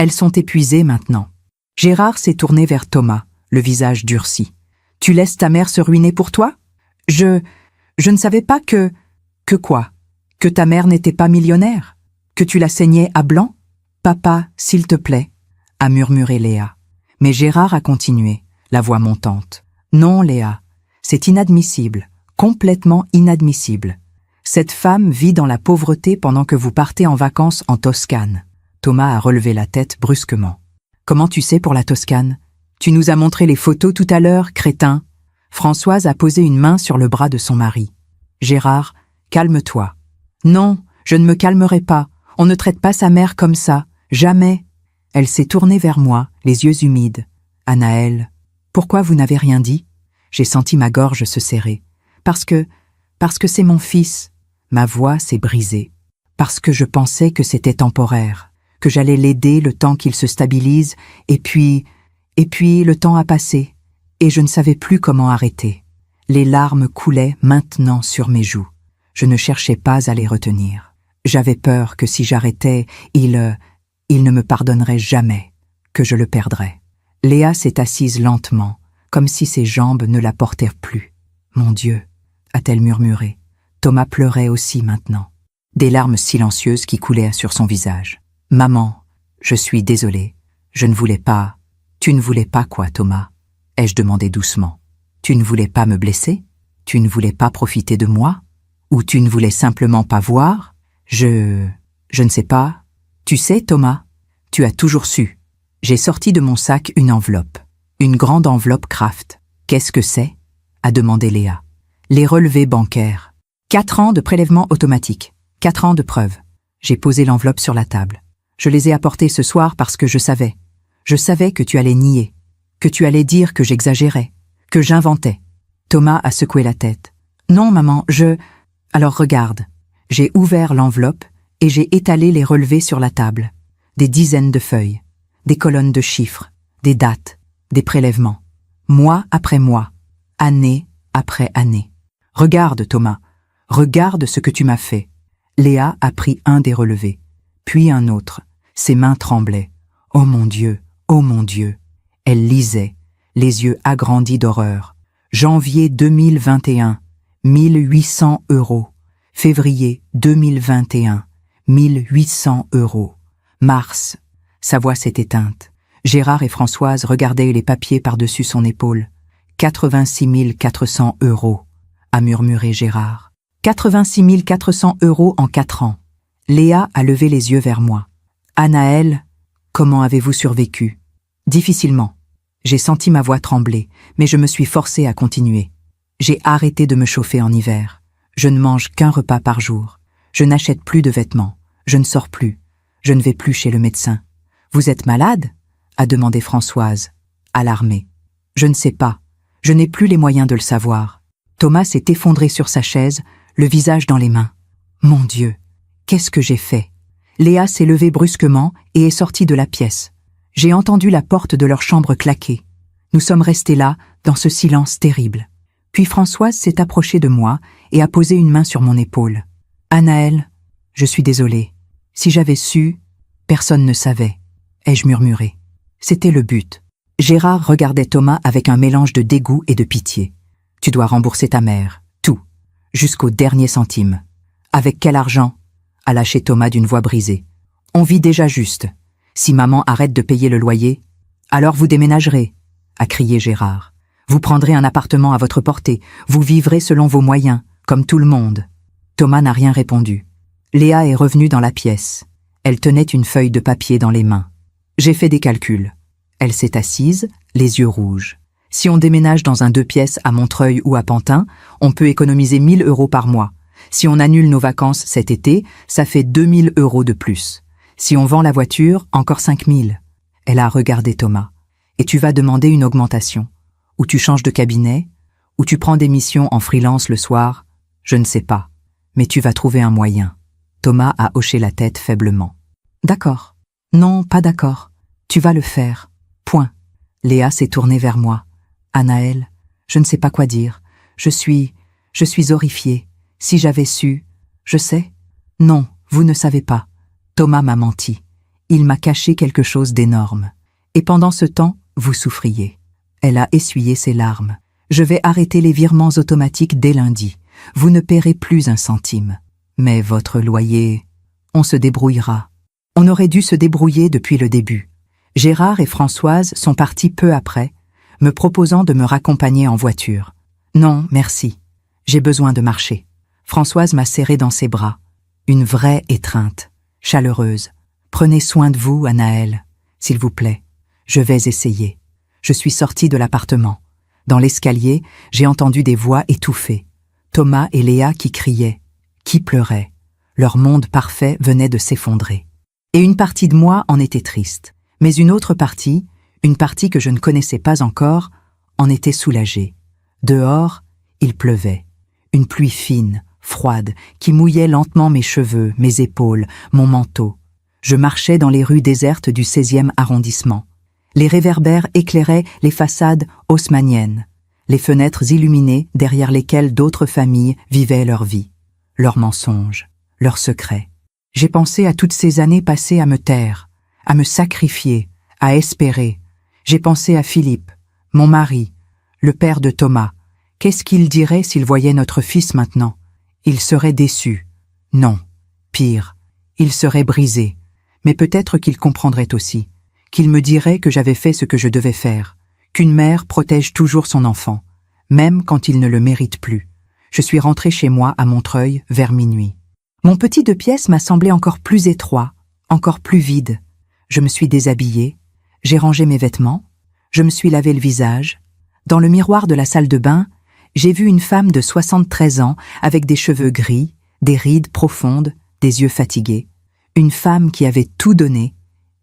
Elles sont épuisées maintenant. Gérard s'est tourné vers Thomas, le visage durci. « Tu laisses ta mère se ruiner pour toi? Je ne savais pas que... » « Que quoi? Que ta mère n'était pas millionnaire? Que tu la saignais à blanc? »« Papa, s'il te plaît, » a murmuré Léa. Mais Gérard a continué, la voix montante. « Non, Léa, c'est inadmissible, complètement inadmissible. Cette femme vit dans la pauvreté pendant que vous partez en vacances en Toscane. » Thomas a relevé la tête brusquement. « Comment tu sais pour la Toscane? Tu nous as montré les photos tout à l'heure, crétin. » Françoise a posé une main sur le bras de son mari. « Gérard, calme-toi. »« Non, je ne me calmerai pas. On ne traite pas sa mère comme ça. Jamais. » Elle s'est tournée vers moi, les yeux humides. « Anaël, pourquoi vous n'avez rien dit ?» J'ai senti ma gorge se serrer. « Parce que c'est mon fils. » Ma voix s'est brisée. « Parce que je pensais que c'était temporaire, que j'allais l'aider le temps qu'il se stabilise, et puis le temps a passé, et je ne savais plus comment arrêter. Les larmes coulaient maintenant sur mes joues. Je ne cherchais pas à les retenir. J'avais peur que si j'arrêtais, il ne me pardonnerait jamais, que je le perdrais. Léa s'est assise lentement, comme si ses jambes ne la portaient plus. « Mon Dieu !» a-t-elle murmuré. Thomas pleurait aussi maintenant. Des larmes silencieuses qui coulaient sur son visage. « Maman, je suis désolée. Je ne voulais pas... » « Tu ne voulais pas quoi, Thomas ?» ai-je demandé doucement. « Tu ne voulais pas me blesser ?» Tu ne voulais pas profiter de moi? Ou tu ne voulais simplement pas voir? Je ne sais pas. Tu sais, Thomas, tu as toujours su. J'ai sorti de mon sac une enveloppe. Une grande enveloppe Kraft. Qu'est-ce que c'est? A demandé Léa. Les relevés bancaires. 4 ans de prélèvement automatique. 4 ans de preuves. J'ai posé l'enveloppe sur la table. Je les ai apportés ce soir parce que je savais. Je savais que tu allais nier. Que tu allais dire que j'exagérais. Que j'inventais. Thomas a secoué la tête. Non, maman, Alors regarde. J'ai ouvert l'enveloppe et j'ai étalé les relevés sur la table. Des dizaines de feuilles. Des colonnes de chiffres. Des dates. Des prélèvements. Mois après mois. Année après année. Regarde, Thomas. Regarde ce que tu m'as fait. Léa a pris un des relevés, puis un autre. Ses mains tremblaient. Oh mon Dieu, oh mon Dieu. Elle lisait, les yeux agrandis d'horreur. Janvier 2021, 1800 €. Février 2021, 1800 €. Mars. Sa voix s'est éteinte. Gérard et Françoise regardaient les papiers par-dessus son épaule. 86 400 €, a murmuré Gérard. 86 400 € en 4 ans. Léa a levé les yeux vers moi. Anaël, comment avez-vous survécu? Difficilement. J'ai senti ma voix trembler, mais je me suis forcée à continuer. J'ai arrêté de me chauffer en hiver. Je ne mange qu'un repas par jour. Je n'achète plus de vêtements. Je ne sors plus. Je ne vais plus chez le médecin. Vous êtes malade? A demandé Françoise, alarmée. Je ne sais pas. Je n'ai plus les moyens de le savoir. Thomas s'est effondré sur sa chaise, le visage dans les mains. Mon Dieu, qu'est-ce que j'ai fait? Léa s'est levée brusquement et est sortie de la pièce. J'ai entendu la porte de leur chambre claquer. Nous sommes restés là, dans ce silence terrible. Puis Françoise s'est approchée de moi et a posé une main sur mon épaule. Anaël, je suis désolée. Si j'avais su, personne ne savait, ai-je murmuré. C'était le but. Gérard regardait Thomas avec un mélange de dégoût et de pitié. Tu dois rembourser ta mère, tout, jusqu'au dernier centime. Avec quel argent? A lâché Thomas d'une voix brisée. On vit déjà juste. Si maman arrête de payer le loyer, alors vous déménagerez, a crié Gérard. Vous prendrez un appartement à votre portée, vous vivrez selon vos moyens, comme tout le monde. Thomas n'a rien répondu. Léa est revenue dans la pièce. Elle tenait une feuille de papier dans les mains. J'ai fait des calculs. Elle s'est assise, les yeux rouges. Si on déménage dans un 2 pièces à Montreuil ou à Pantin, on peut économiser 1 000 € par mois. Si on annule nos vacances cet été, ça fait 2 000 € de plus. Si on vend la voiture, encore 5 000. Elle a regardé Thomas. Et tu vas demander une augmentation. Ou tu changes de cabinet, ou tu prends des missions en freelance le soir, je ne sais pas. Mais tu vas trouver un moyen. Thomas a hoché la tête faiblement. D'accord. Non, pas d'accord. Tu vas le faire. Point. Léa s'est tournée vers moi. Anaël, je ne sais pas quoi dire. Je suis horrifiée. Si j'avais su... Je sais. Non, vous ne savez pas. Thomas m'a menti. Il m'a caché quelque chose d'énorme. Et pendant ce temps, vous souffriez. Elle a essuyé ses larmes. Je vais arrêter les virements automatiques dès lundi. Vous ne paierez plus un centime. Mais votre loyer... On se débrouillera. On aurait dû se débrouiller depuis le début. Gérard et Françoise sont partis peu après, me proposant de me raccompagner en voiture. Non, merci. J'ai besoin de marcher. Françoise m'a serré dans ses bras. Une vraie étreinte, chaleureuse. Prenez soin de vous, Anaël. S'il vous plaît. Je vais essayer. Je suis sortie de l'appartement. Dans l'escalier, j'ai entendu des voix étouffées. Thomas et Léa qui criaient, qui pleuraient. Leur monde parfait venait de s'effondrer. Et une partie de moi en était triste. Mais une autre partie, une partie que je ne connaissais pas encore, en était soulagée. Dehors, il pleuvait. Une pluie fine, froide, qui mouillait lentement mes cheveux, mes épaules, mon manteau. Je marchais dans les rues désertes du 16e arrondissement. Les réverbères éclairaient les façades haussmanniennes, les fenêtres illuminées derrière lesquelles d'autres familles vivaient leur vie, leurs mensonges, leurs secrets. J'ai pensé à toutes ces années passées à me taire, à me sacrifier, à espérer. J'ai pensé à Philippe, mon mari, le père de Thomas. Qu'est-ce qu'il dirait s'il voyait notre fils maintenant? Il serait déçu. Non, pire, il serait brisé. Mais peut-être qu'il comprendrait aussi, qu'il me dirait que j'avais fait ce que je devais faire, qu'une mère protège toujours son enfant, même quand il ne le mérite plus. Je suis rentrée chez moi à Montreuil vers minuit. Mon petit 2 pièces m'a semblé encore plus étroit, encore plus vide. Je me suis déshabillée, j'ai rangé mes vêtements, je me suis lavé le visage. Dans le miroir de la salle de bain, j'ai vu une femme de 73 ans avec des cheveux gris, des rides profondes, des yeux fatigués. Une femme qui avait tout donné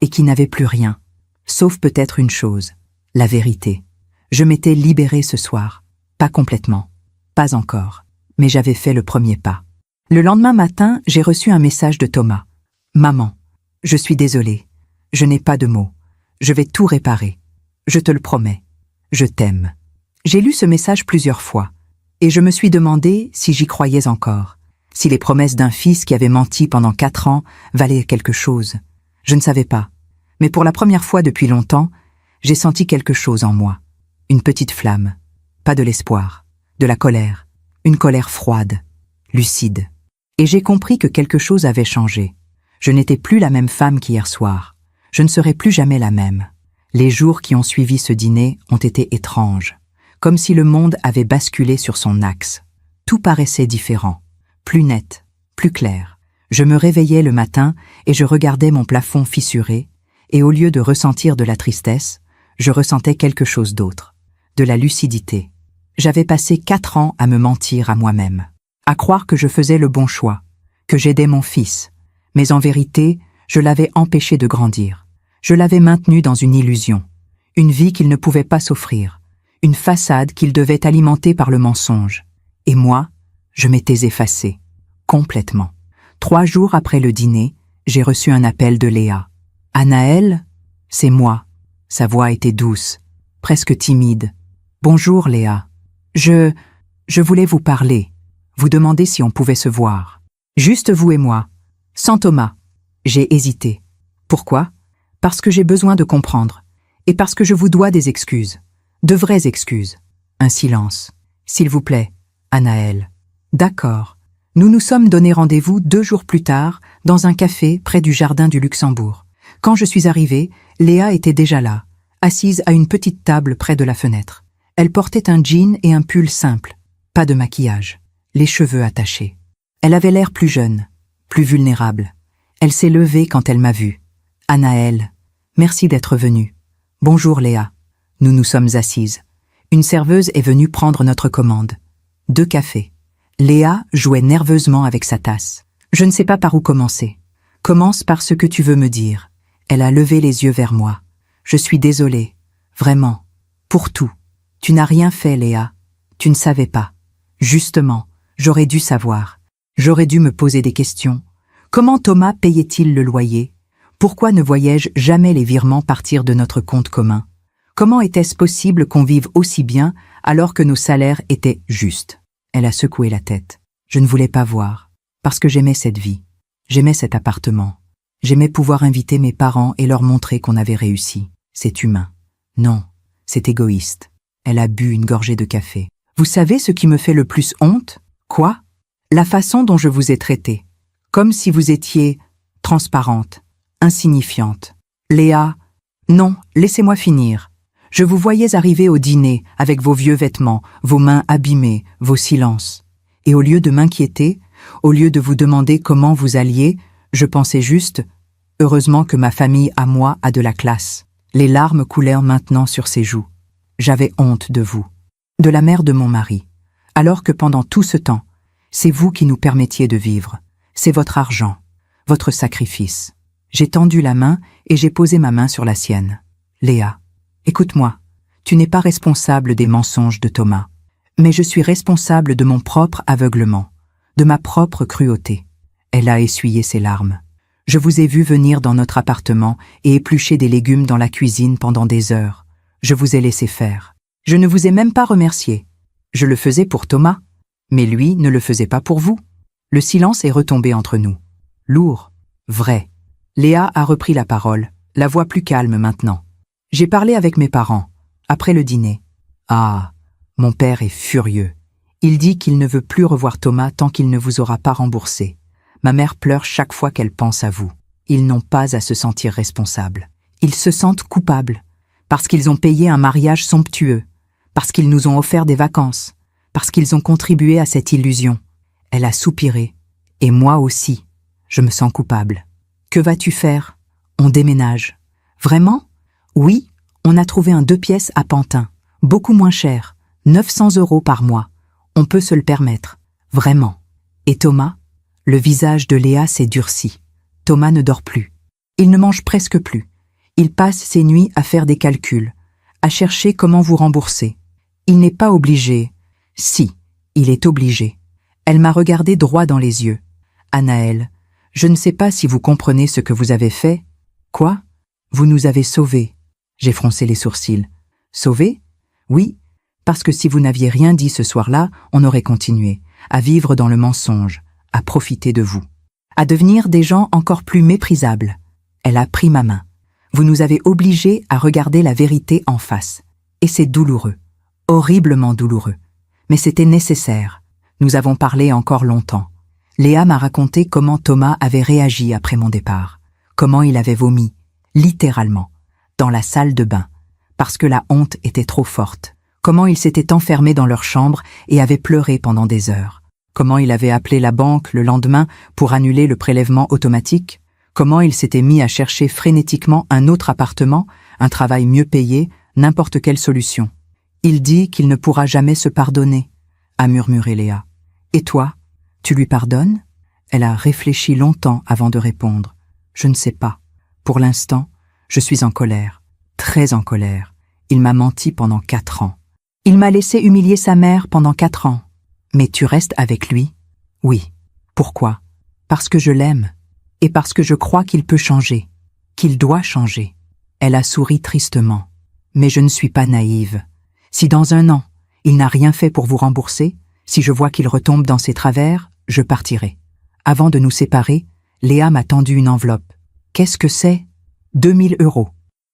et qui n'avait plus rien, sauf peut-être une chose, la vérité. Je m'étais libérée ce soir, pas complètement, pas encore, mais j'avais fait le premier pas. Le lendemain matin, j'ai reçu un message de Thomas. « Maman, je suis désolée, je n'ai pas de mots, je vais tout réparer, je te le promets, je t'aime. » J'ai lu ce message plusieurs fois, et je me suis demandé si j'y croyais encore, si les promesses d'un fils qui avait menti pendant 4 ans valaient quelque chose. Je ne savais pas, mais pour la première fois depuis longtemps, j'ai senti quelque chose en moi. Une petite flamme, pas de l'espoir, de la colère, une colère froide, lucide. Et j'ai compris que quelque chose avait changé. Je n'étais plus la même femme qu'hier soir. Je ne serai plus jamais la même. Les jours qui ont suivi ce dîner ont été étranges, comme si le monde avait basculé sur son axe. Tout paraissait différent, plus net, plus clair. Je me réveillais le matin et je regardais mon plafond fissuré, et au lieu de ressentir de la tristesse, je ressentais quelque chose d'autre, de la lucidité. J'avais passé 4 ans à me mentir à moi-même, à croire que je faisais le bon choix, que j'aidais mon fils, mais en vérité, je l'avais empêché de grandir. Je l'avais maintenu dans une illusion, une vie qu'il ne pouvait pas s'offrir, une façade qu'il devait alimenter par le mensonge. Et moi, je m'étais effacée, complètement. 3 jours après le dîner, j'ai reçu un appel de Léa. « Anaël, c'est moi. » Sa voix était douce, presque timide. « Bonjour Léa. Je voulais vous parler, vous demander si on pouvait se voir. Juste vous et moi, sans Thomas. » J'ai hésité. Pourquoi ? Parce que j'ai besoin de comprendre, et parce que je vous dois des excuses, de vraies excuses. Un silence. « S'il vous plaît, Anaël. »« D'accord. » Nous nous sommes donné rendez-vous 2 jours plus tard, dans un café près du jardin du Luxembourg. Quand je suis arrivée, Léa était déjà là, assise à une petite table près de la fenêtre. Elle portait un jean et un pull simple, pas de maquillage, les cheveux attachés. Elle avait l'air plus jeune, plus vulnérable. Elle s'est levée quand elle m'a vue. « Anaël, merci d'être venue. »« Bonjour Léa. » Nous nous sommes assises. Une serveuse est venue prendre notre commande. 2 cafés. Léa jouait nerveusement avec sa tasse. « Je ne sais pas par où commencer. »« Commence par ce que tu veux me dire. » Elle a levé les yeux vers moi. « Je suis désolée. Vraiment. Pour tout. Tu n'as rien fait, Léa. Tu ne savais pas. Justement, j'aurais dû savoir. J'aurais dû me poser des questions. Comment Thomas payait-il le loyer? Pourquoi ne voyais-je jamais les virements partir de notre compte commun? Comment était-ce possible qu'on vive aussi bien alors que nos salaires étaient justes? Elle a secoué la tête. Je ne voulais pas voir, parce que j'aimais cette vie. J'aimais cet appartement. J'aimais pouvoir inviter mes parents et leur montrer qu'on avait réussi. C'est humain. Non, c'est égoïste. Elle a bu une gorgée de café. Vous savez ce qui me fait le plus honte? Quoi? La façon dont je vous ai traité. Comme si vous étiez transparente, insignifiante. Léa, non, laissez-moi finir. Je vous voyais arriver au dîner avec vos vieux vêtements, vos mains abîmées, vos silences. Et au lieu de m'inquiéter, au lieu de vous demander comment vous alliez, je pensais juste « Heureusement que ma famille à moi a de la classe ». Les larmes coulèrent maintenant sur ses joues. J'avais honte de vous, de la mère de mon mari, alors que pendant tout ce temps, c'est vous qui nous permettiez de vivre. C'est votre argent, votre sacrifice. J'ai tendu la main et j'ai posé ma main sur la sienne. Léa, écoute-moi, tu n'es pas responsable des mensonges de Thomas, mais je suis responsable de mon propre aveuglement, de ma propre cruauté. Elle a essuyé ses larmes. Je vous ai vu venir dans notre appartement et éplucher des légumes dans la cuisine pendant des heures. Je vous ai laissé faire. Je ne vous ai même pas remercié. Je le faisais pour Thomas, mais lui ne le faisait pas pour vous. Le silence est retombé entre nous. Lourd, vrai. Léa a repris la parole, la voix plus calme maintenant. J'ai parlé avec mes parents, après le dîner. Ah, mon père est furieux. Il dit qu'il ne veut plus revoir Thomas tant qu'il ne vous aura pas remboursé. Ma mère pleure chaque fois qu'elle pense à vous. Ils n'ont pas à se sentir responsables. Ils se sentent coupables, parce qu'ils ont payé un mariage somptueux, parce qu'ils nous ont offert des vacances, parce qu'ils ont contribué à cette illusion. Elle a soupiré. Et moi aussi. Je me sens coupable. Que vas-tu faire? On déménage. Vraiment? Oui, on a trouvé un 2 pièces à Pantin. Beaucoup moins cher. 900 € par mois. On peut se le permettre. Vraiment. Et Thomas? Le visage de Léa s'est durci. Thomas ne dort plus. Il ne mange presque plus. Il passe ses nuits à faire des calculs, à chercher comment vous rembourser. Il n'est pas obligé. Si, il est obligé. Elle m'a regardé droit dans les yeux. Anaël, je ne sais pas si vous comprenez ce que vous avez fait. Quoi? Vous nous avez sauvés. J'ai froncé les sourcils. Sauvés? Oui, parce que si vous n'aviez rien dit ce soir-là, on aurait continué, à vivre dans le mensonge, à profiter de vous, à devenir des gens encore plus méprisables. Elle a pris ma main. Vous nous avez obligés à regarder la vérité en face. Et c'est douloureux, horriblement douloureux. Mais c'était nécessaire. Nous avons parlé encore longtemps. Léa m'a raconté comment Thomas avait réagi après mon départ, comment il avait vomi, littéralement, dans la salle de bain, parce que la honte était trop forte, comment il s'était enfermé dans leur chambre et avait pleuré pendant des heures, comment il avait appelé la banque le lendemain pour annuler le prélèvement automatique, comment il s'était mis à chercher frénétiquement un autre appartement, un travail mieux payé, n'importe quelle solution. Il dit qu'il ne pourra jamais se pardonner, a murmuré Léa. Et toi, tu lui pardonnes? Elle a réfléchi longtemps avant de répondre. Je ne sais pas. Pour l'instant, je suis en colère, très en colère. Il m'a menti pendant 4 ans. Il m'a laissé humilier sa mère pendant 4 ans. Mais tu restes avec lui? Oui. Pourquoi? Parce que je l'aime. Et parce que je crois qu'il peut changer, qu'il doit changer. Elle a souri tristement. Mais je ne suis pas naïve. Si dans 1 an, il n'a rien fait pour vous rembourser, si je vois qu'il retombe dans ses travers, je partirai. Avant de nous séparer, Léa m'a tendu une enveloppe. Qu'est-ce que c'est? 2000 €.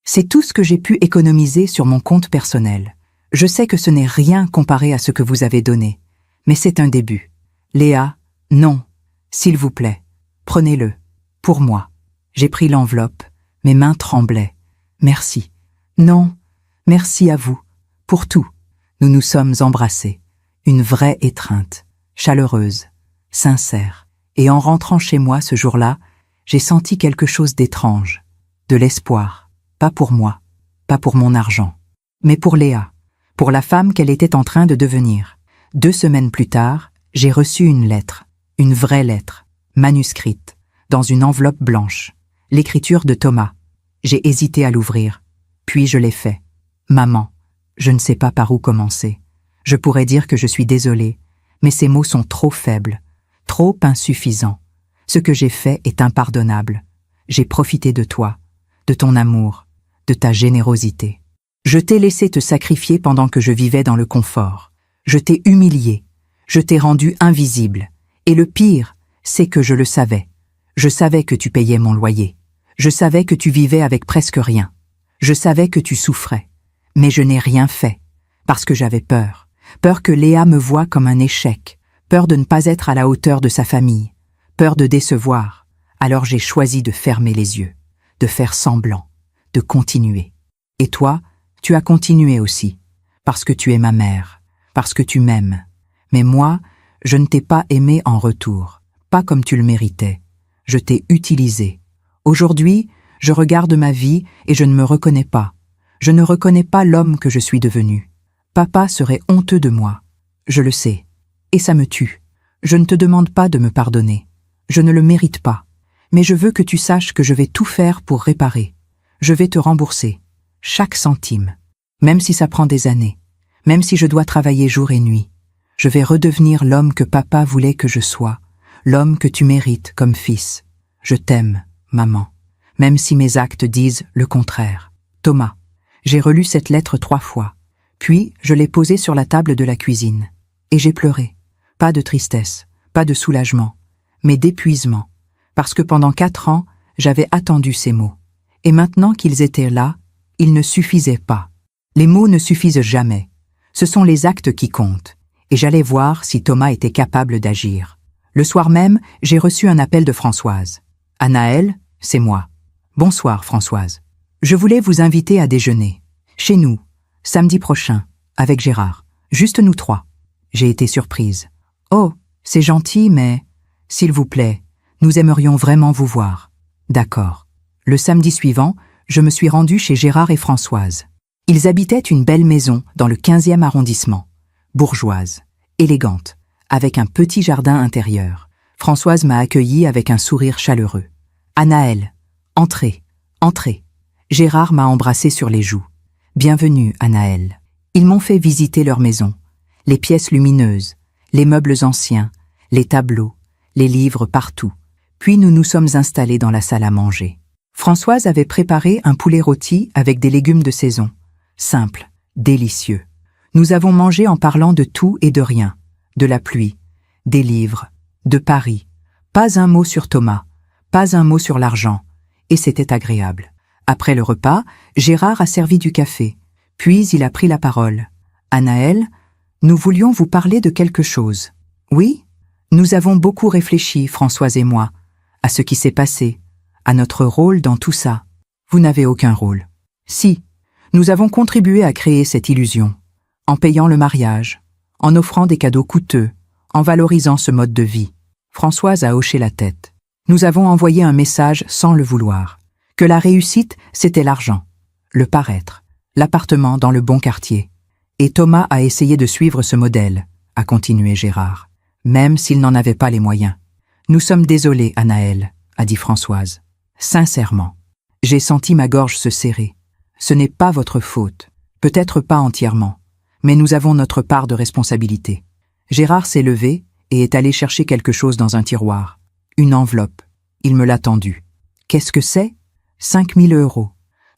C'est tout ce que j'ai pu économiser sur mon compte personnel. Je sais que ce n'est rien comparé à ce que vous avez donné, mais c'est un début. Léa, non, s'il vous plaît, prenez-le. Pour moi. J'ai pris l'enveloppe, mes mains tremblaient. Merci. Non, merci à vous, pour tout. Nous nous sommes embrassés. Une vraie étreinte, chaleureuse, sincère. Et en rentrant chez moi ce jour-là, j'ai senti quelque chose d'étrange, de l'espoir, pas pour moi, pas pour mon argent, mais pour Léa, pour la femme qu'elle était en train de devenir. 2 semaines plus tard, j'ai reçu une lettre, une vraie lettre, manuscrite, dans une enveloppe blanche, l'écriture de Thomas. J'ai hésité à l'ouvrir, puis je l'ai fait. Maman, je ne sais pas par où commencer. Je pourrais dire que je suis désolée, mais ces mots sont trop faibles, trop insuffisants. Ce que j'ai fait est impardonnable. J'ai profité de toi, de ton amour, de ta générosité. Je t'ai laissé te sacrifier pendant que je vivais dans le confort. Je t'ai humilié, je t'ai rendu invisible. Et le pire, c'est que je le savais. Je savais que tu payais mon loyer. Je savais que tu vivais avec presque rien. Je savais que tu souffrais. Mais je n'ai rien fait, parce que j'avais peur. Peur que Léa me voie comme un échec, peur de ne pas être à la hauteur de sa famille, peur de décevoir. Alors j'ai choisi de fermer les yeux, de faire semblant, de continuer. Et toi, tu as continué aussi, parce que tu es ma mère, parce que tu m'aimes. Mais moi, je ne t'ai pas aimé en retour, pas comme tu le méritais. Je t'ai utilisé. Aujourd'hui, je regarde ma vie et je ne me reconnais pas. Je ne reconnais pas l'homme que je suis devenu. Papa serait honteux de moi. Je le sais. Et ça me tue. Je ne te demande pas de me pardonner. Je ne le mérite pas. Mais je veux que tu saches que je vais tout faire pour réparer. Je vais te rembourser. Chaque centime. Même si ça prend des années. Même si je dois travailler jour et nuit. Je vais redevenir l'homme que papa voulait que je sois. L'homme que tu mérites comme fils. Je t'aime, maman. Même si mes actes disent le contraire. Thomas. J'ai relu cette lettre 3 fois. Puis, je l'ai posée sur la table de la cuisine. Et j'ai pleuré. Pas de tristesse, pas de soulagement, mais d'épuisement. Parce que pendant 4 ans, j'avais attendu ces mots. Et maintenant qu'ils étaient là, ils ne suffisaient pas. Les mots ne suffisent jamais. Ce sont les actes qui comptent. Et j'allais voir si Thomas était capable d'agir. Le soir même, j'ai reçu un appel de Françoise. « Anaël, c'est moi. Bonsoir, Françoise. Je voulais vous inviter à déjeuner. Chez nous. Samedi prochain, avec Gérard. Juste nous 3. J'ai été surprise. Oh, c'est gentil, mais... S'il vous plaît, nous aimerions vraiment vous voir. D'accord. Le samedi suivant, je me suis rendue chez Gérard et Françoise. Ils habitaient une belle maison dans le 15e arrondissement. Bourgeoise, élégante, avec un petit jardin intérieur. Françoise m'a accueillie avec un sourire chaleureux. « Anaëlle, entrez, entrez. » Gérard m'a embrassée sur les joues. « Bienvenue, Anaëlle. » Ils m'ont fait visiter leur maison. Les pièces lumineuses, les meubles anciens, les tableaux, les livres partout. Puis nous nous sommes installés dans la salle à manger. Françoise avait préparé un poulet rôti avec des légumes de saison. Simple, délicieux. Nous avons mangé en parlant de tout et de rien. De la pluie, des livres, de Paris. Pas un mot sur Thomas, pas un mot sur l'argent. Et c'était agréable. Après le repas, Gérard a servi du café. Puis il a pris la parole. « Anaëlle, nous voulions vous parler de quelque chose. » « Oui ? Nous avons beaucoup réfléchi, Françoise et moi, à ce qui s'est passé, à notre rôle dans tout ça. Vous n'avez aucun rôle. Si, nous avons contribué à créer cette illusion, en payant le mariage, en offrant des cadeaux coûteux, en valorisant ce mode de vie. » Françoise a hoché la tête. Nous avons envoyé un message sans le vouloir, que la réussite, c'était l'argent, le paraître, l'appartement dans le bon quartier. Et Thomas a essayé de suivre ce modèle, a continué Gérard, même s'il n'en avait pas les moyens. Nous sommes désolés, Anaëlle, a dit Françoise. Sincèrement, j'ai senti ma gorge se serrer. Ce n'est pas votre faute, peut-être pas entièrement, mais nous avons notre part de responsabilité. Gérard s'est levé et est allé chercher quelque chose dans un tiroir. Une enveloppe. Il me l'a tendue. Qu'est-ce que c'est ? 5 000 €.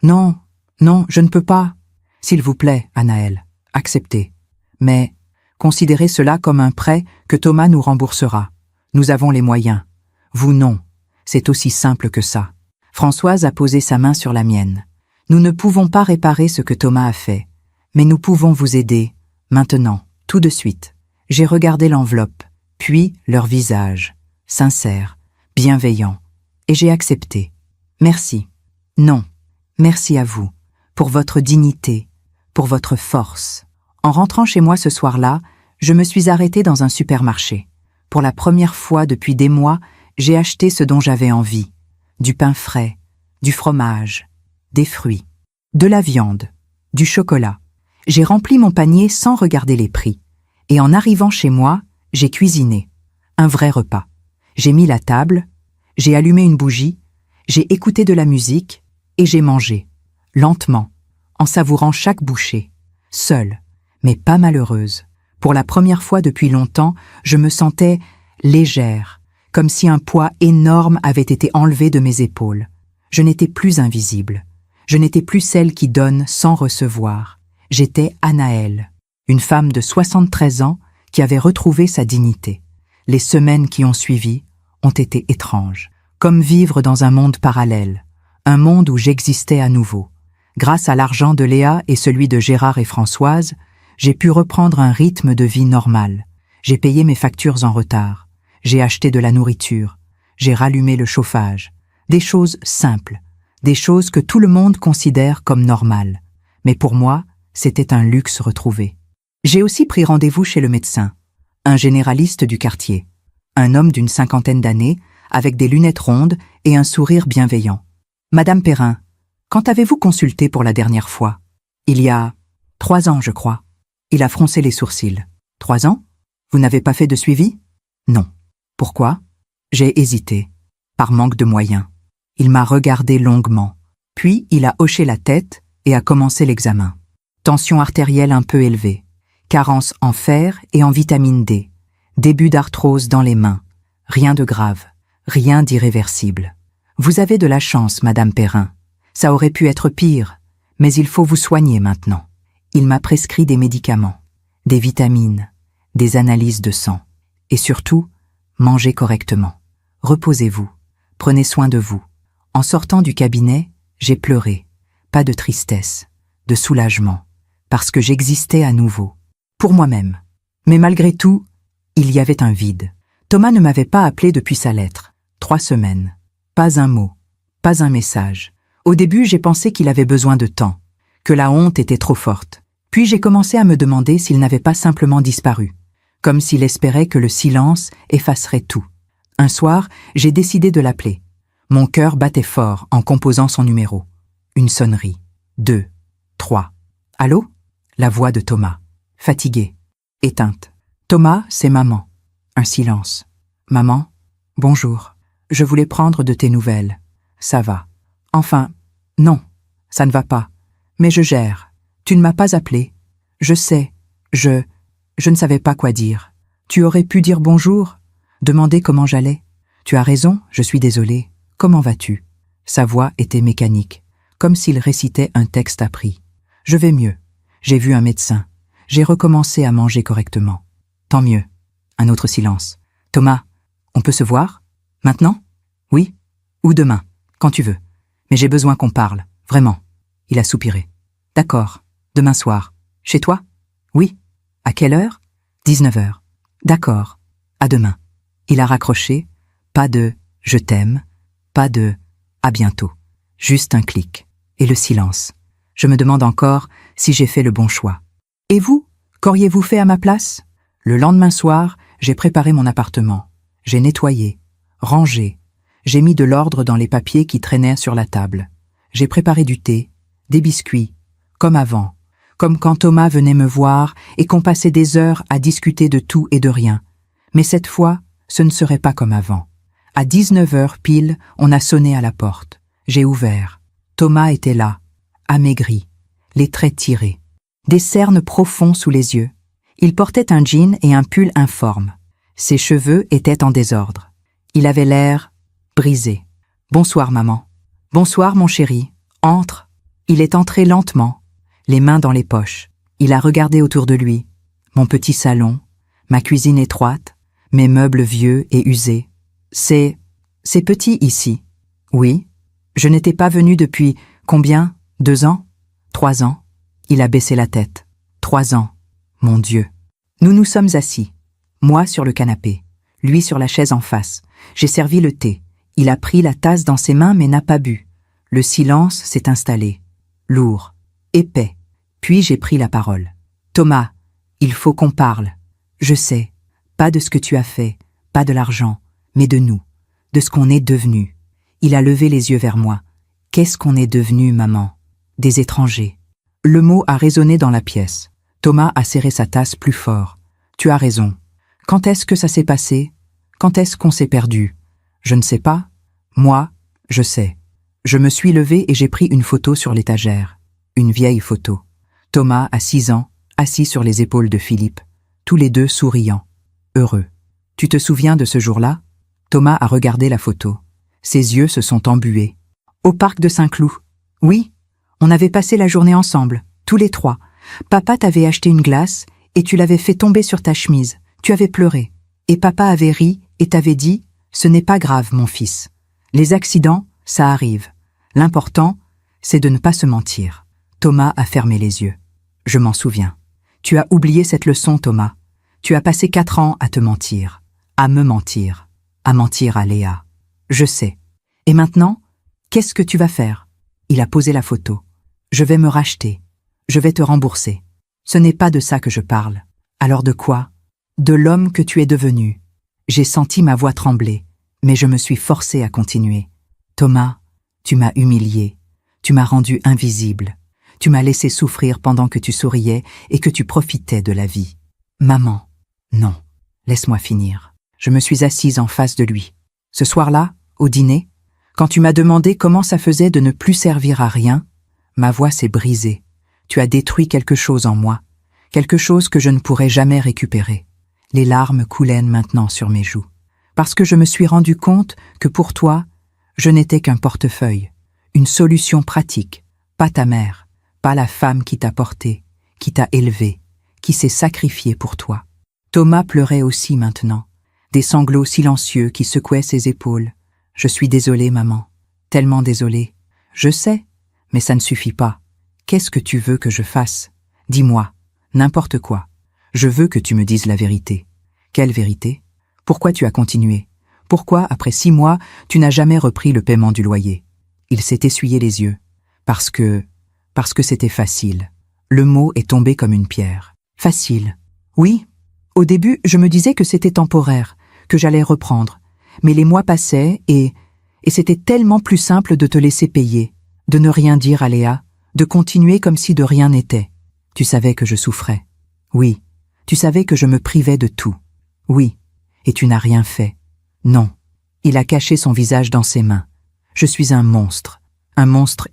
Non, non, je ne peux pas. S'il vous plaît, Anaëlle, acceptez. Mais considérez cela comme un prêt que Thomas nous remboursera. Nous avons les moyens. Vous non. C'est aussi simple que ça. Françoise a posé sa main sur la mienne. Nous ne pouvons pas réparer ce que Thomas a fait, mais nous pouvons vous aider, maintenant, tout de suite. J'ai regardé l'enveloppe, puis leur visage, sincère, bienveillant, et j'ai accepté. Merci. Non, merci à vous, pour votre dignité, pour votre force. En rentrant chez moi ce soir-là, je me suis arrêtée dans un supermarché. Pour la première fois depuis des mois, j'ai acheté ce dont j'avais envie. Du pain frais, du fromage, des fruits, de la viande, du chocolat. J'ai rempli mon panier sans regarder les prix. Et en arrivant chez moi, j'ai cuisiné. Un vrai repas. J'ai mis la table, j'ai allumé une bougie, j'ai écouté de la musique et j'ai mangé. Lentement, en savourant chaque bouchée. Seule, mais pas malheureuse. Pour la première fois depuis longtemps, je me sentais légère, comme si un poids énorme avait été enlevé de mes épaules. Je n'étais plus invisible. Je n'étais plus celle qui donne sans recevoir. J'étais Anaëlle, une femme de 73 ans qui avait retrouvé sa dignité. Les semaines qui ont suivi ont été étranges, comme vivre dans un monde parallèle, un monde où j'existais à nouveau. Grâce à l'argent de Léa et celui de Gérard et Françoise, j'ai pu reprendre un rythme de vie normal. J'ai payé mes factures en retard. J'ai acheté de la nourriture. J'ai rallumé le chauffage. Des choses simples. Des choses que tout le monde considère comme normales. Mais pour moi, c'était un luxe retrouvé. J'ai aussi pris rendez-vous chez le médecin, un généraliste du quartier. Un homme d'une 50aine d'années, avec des lunettes rondes et un sourire bienveillant. « Madame Perrin, quand avez-vous consulté pour la dernière fois ? » « Il y a 3 ans, je crois. » Il a froncé les sourcils. « 3 ans ? Vous n'avez pas fait de suivi ? » ?»« Non. » »« Pourquoi ? » J'ai hésité. Par manque de moyens. Il m'a regardé longuement. Puis il a hoché la tête et a commencé l'examen. Tension artérielle un peu élevée. Carence en fer et en vitamine D. Début d'arthrose dans les mains. Rien de grave. Rien d'irréversible. Vous avez de la chance, Madame Perrin. Ça aurait pu être pire, mais il faut vous soigner maintenant. Il m'a prescrit des médicaments, des vitamines, des analyses de sang. Et surtout, mangez correctement. Reposez-vous. Prenez soin de vous. En sortant du cabinet, j'ai pleuré. Pas de tristesse, de soulagement, parce que j'existais à nouveau. Pour moi-même. Mais malgré tout, il y avait un vide. Thomas ne m'avait pas appelé depuis sa lettre. 3 semaines. Pas un mot, pas un message. Au début, j'ai pensé qu'il avait besoin de temps, que la honte était trop forte. Puis j'ai commencé à me demander s'il n'avait pas simplement disparu. comme s'il espérait que le silence effacerait tout. Un soir, j'ai décidé de l'appeler. Mon cœur battait fort en composant son numéro. Une sonnerie. 2, 3. Allô? La voix de Thomas. Fatiguée. Éteinte. Thomas, c'est maman. Un silence. Maman, bonjour. Je voulais prendre de tes nouvelles. Ça va. Enfin, non, ça ne va pas. Mais je gère. Tu ne m'as pas appelé. Je sais. Je ne savais pas quoi dire. Tu aurais pu dire bonjour, demander comment j'allais. Tu as raison, je suis désolée. Comment vas-tu? Sa voix était mécanique, comme s'il récitait un texte appris. Je vais mieux. J'ai vu un médecin. J'ai recommencé à manger correctement. Tant mieux. Un autre silence. Thomas, on peut se voir? Maintenant? Oui? Ou demain? Quand tu veux. Mais j'ai besoin qu'on parle. Vraiment. Il a soupiré. D'accord. Demain soir. Chez toi? Oui. À quelle heure? 19h. D'accord. À demain. Il a raccroché. Pas de « je t'aime », pas de « à bientôt ». Juste un clic. Et le silence. Je me demande encore si j'ai fait le bon choix. Et vous? Qu'auriez-vous fait à ma place? Le lendemain soir, j'ai préparé mon appartement. J'ai nettoyé, rangé. J'ai mis de l'ordre dans les papiers qui traînaient sur la table. J'ai préparé du thé, des biscuits, comme avant, comme quand Thomas venait me voir et qu'on passait des heures à discuter de tout et de rien. Mais cette fois, ce ne serait pas comme avant. À 19h pile, on a sonné à la porte. J'ai ouvert. Thomas était là, amaigri, les traits tirés, des cernes profonds sous les yeux. Il portait un jean et un pull informe. Ses cheveux étaient en désordre. Il avait l'air brisé. « Bonsoir, maman. »« Bonsoir, mon chéri. Entre. » Il est entré lentement, les mains dans les poches. Il a regardé autour de lui. Mon petit salon, ma cuisine étroite, mes meubles vieux et usés. C'est petit ici. Oui. Je n'étais pas venu depuis, combien? 2 ans? 3 ans? Il a baissé la tête. 3 ans. Mon Dieu. Nous nous sommes assis. Moi sur le canapé, lui sur la chaise en face. J'ai servi le thé. Il a pris la tasse dans ses mains mais n'a pas bu. Le silence s'est installé. Lourd, épais. Puis j'ai pris la parole. Thomas, il faut qu'on parle. Je sais, pas de ce que tu as fait, pas de l'argent, mais de nous, de ce qu'on est devenu. Il a levé les yeux vers moi. Qu'est-ce qu'on est devenu, maman? Des étrangers. Le mot a résonné dans la pièce. Thomas a serré sa tasse plus fort. Tu as raison. Quand est-ce que ça s'est passé? Quand est-ce qu'on s'est perdu? Je ne sais pas. Moi, je sais. Je me suis levé et j'ai pris une photo sur l'étagère. Une vieille photo. Thomas a 6 ans, assis sur les épaules de Philippe, tous les deux souriants, heureux. Tu te souviens de ce jour-là? Thomas a regardé la photo. Ses yeux se sont embués. Au parc de Saint-Cloud. Oui, on avait passé la journée ensemble, tous les 3. Papa t'avait acheté une glace et tu l'avais fait tomber sur ta chemise. Tu avais pleuré. Et papa avait ri et t'avait dit « Ce n'est pas grave, mon fils. Les accidents, ça arrive. L'important, c'est de ne pas se mentir. » Thomas a fermé les yeux. Je m'en souviens. Tu as oublié cette leçon, Thomas. Tu as passé 4 ans à te mentir, à me mentir, à mentir à Léa. Je sais. Et maintenant, qu'est-ce que tu vas faire? Il a posé la photo. Je vais me racheter. Je vais te rembourser. Ce n'est pas de ça que je parle. Alors de quoi? De l'homme que tu es devenu. J'ai senti ma voix trembler, mais je me suis forcée à continuer. Thomas, tu m'as humilié. Tu m'as rendu invisible. Tu m'as laissé souffrir pendant que tu souriais et que tu profitais de la vie. Maman, non, laisse-moi finir. Je me suis assise en face de lui. Ce soir-là, au dîner, quand tu m'as demandé comment ça faisait de ne plus servir à rien, ma voix s'est brisée. Tu as détruit quelque chose en moi, quelque chose que je ne pourrai jamais récupérer. Les larmes coulaient maintenant sur mes joues, parce que je me suis rendu compte que pour toi, je n'étais qu'un portefeuille, une solution pratique, pas ta mère, pas la femme qui t'a porté, qui t'a élevé, qui s'est sacrifiée pour toi. Thomas pleurait aussi maintenant, des sanglots silencieux qui secouaient ses épaules. Je suis désolée, maman, tellement désolée. Je sais, mais ça ne suffit pas. Qu'est-ce que tu veux que je fasse? Dis-moi, n'importe quoi. Je veux que tu me dises la vérité. Quelle vérité? Pourquoi tu as continué? Pourquoi, après 6 mois, tu n'as jamais repris le paiement du loyer? Il s'est essuyé les yeux. Parce que c'était facile. Le mot est tombé comme une pierre. Facile. Oui, Au début, je me disais que c'était temporaire, que j'allais reprendre. Mais les mois passaient et c'était tellement plus simple de te laisser payer, de ne rien dire à Léa, de continuer comme si de rien n'était. Tu savais que je souffrais. Oui, tu savais que je me privais de tout. Oui, et tu n'as rien fait. Non. Il a caché son visage dans ses mains. Je suis un monstre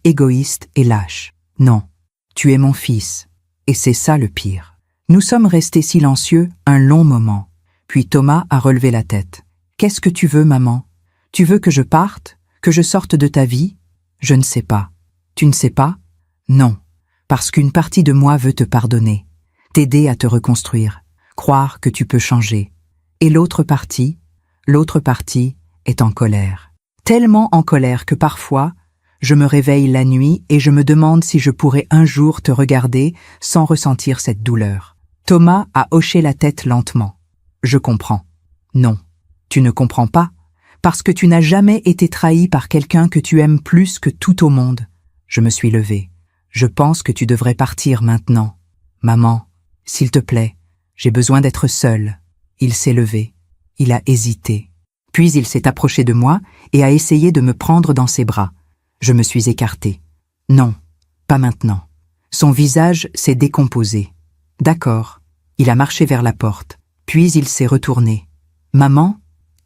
égoïste et lâche. Non, tu es mon fils, et c'est ça le pire. Nous sommes restés silencieux un long moment, puis Thomas a relevé la tête. Qu'est-ce que tu veux, maman? Tu veux que je parte, que je sorte de ta vie? Je ne sais pas. Tu ne sais pas? Non, parce qu'une partie de moi veut te pardonner, t'aider à te reconstruire, croire que tu peux changer. Et l'autre partie est en colère. Tellement en colère que parfois, je me réveille la nuit et je me demande si je pourrais un jour te regarder sans ressentir cette douleur. Thomas a hoché la tête lentement. Je comprends. Non, tu ne comprends pas, parce que tu n'as jamais été trahi par quelqu'un que tu aimes plus que tout au monde. Je me suis levée. Je pense que tu devrais partir maintenant. Maman, s'il te plaît, j'ai besoin d'être seule. Il s'est levé. Il a hésité. Puis il s'est approché de moi et a essayé de me prendre dans ses bras. Je me suis écartée. Non, pas maintenant. Son visage s'est décomposé. D'accord. Il a marché vers la porte. Puis il s'est retourné. Maman,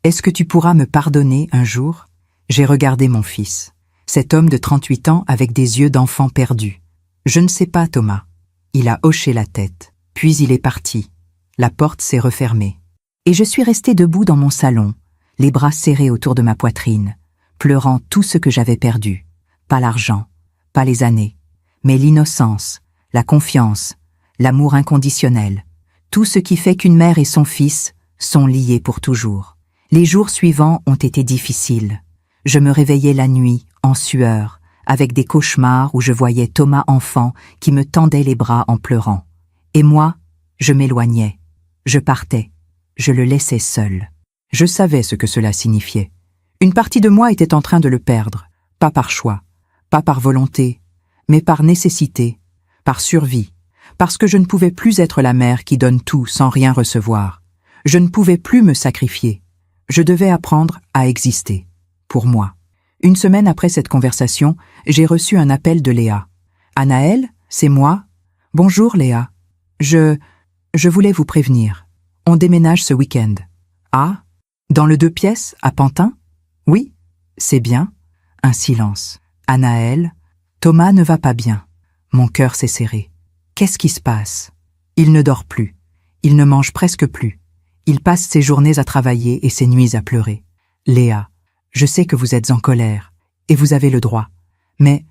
est-ce que tu pourras me pardonner un jour? J'ai regardé mon fils. Cet homme de 38 ans avec des yeux d'enfant perdu. Je ne sais pas, Thomas. Il a hoché la tête. Puis il est parti. La porte s'est refermée. Et je suis restée debout dans mon salon, les bras serrés autour de ma poitrine, pleurant tout ce que j'avais perdu. Pas l'argent, pas les années, mais l'innocence, la confiance, l'amour inconditionnel, tout ce qui fait qu'une mère et son fils sont liés pour toujours. Les jours suivants ont été difficiles. Je me réveillais la nuit, en sueur, avec des cauchemars où je voyais Thomas enfant qui me tendait les bras en pleurant. Et moi, je m'éloignais, je partais, je le laissais seul. Je savais ce que cela signifiait. Une partie de moi était en train de le perdre, pas par choix, pas par volonté, mais par nécessité, par survie, parce que je ne pouvais plus être la mère qui donne tout sans rien recevoir. Je ne pouvais plus me sacrifier. Je devais apprendre à exister, pour moi. Une semaine après cette conversation, j'ai reçu un appel de Léa. « Anaël, c'est moi. Bonjour Léa. Je voulais vous prévenir. On déménage ce week-end. » « Ah, dans le 2 pièces, à Pantin? »« Oui, c'est bien. » Un silence. « Anaël, Thomas ne va pas bien. » Mon cœur s'est serré. Qu'est-ce qui se passe? Il ne dort plus. Il ne mange presque plus. Il passe ses journées à travailler et ses nuits à pleurer. Léa, je sais que vous êtes en colère, et vous avez le droit. Mais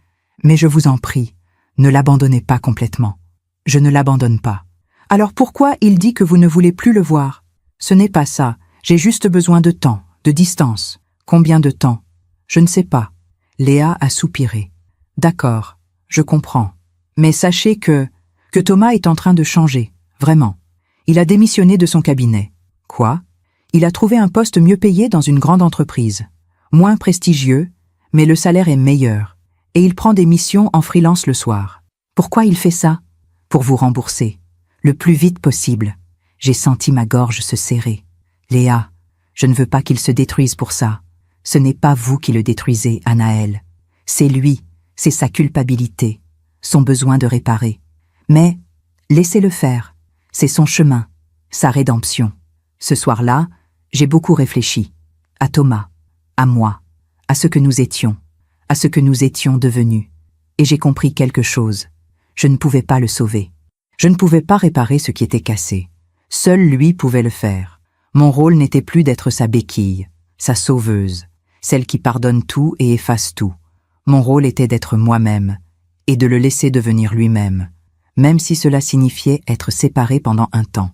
je vous en prie, ne l'abandonnez pas complètement. Je ne l'abandonne pas. Alors pourquoi il dit que vous ne voulez plus le voir? Ce n'est pas ça. J'ai juste besoin de temps, de distance. Combien de temps? Je ne sais pas. Léa a soupiré. D'accord, je comprends. Mais sachez que Thomas est en train de changer, vraiment. Il a démissionné de son cabinet. Quoi? Il a trouvé un poste mieux payé dans une grande entreprise. Moins prestigieux, mais le salaire est meilleur. Et il prend des missions en freelance le soir. Pourquoi il fait ça? Pour vous rembourser. Le plus vite possible. J'ai senti ma gorge se serrer. Léa, je ne veux pas qu'il se détruise pour ça. Ce n'est pas vous qui le détruisez, Anaël. C'est lui, c'est sa culpabilité, son besoin de réparer. Mais laissez-le faire. C'est son chemin, sa rédemption. Ce soir-là, j'ai beaucoup réfléchi. À Thomas, à moi, à ce que nous étions devenus. Et j'ai compris quelque chose. Je ne pouvais pas le sauver. Je ne pouvais pas réparer ce qui était cassé. Seul lui pouvait le faire. Mon rôle n'était plus d'être sa béquille, sa sauveuse, celle qui pardonne tout et efface tout. Mon rôle était d'être moi-même et de le laisser devenir lui-même, même si cela signifiait être séparé pendant un temps,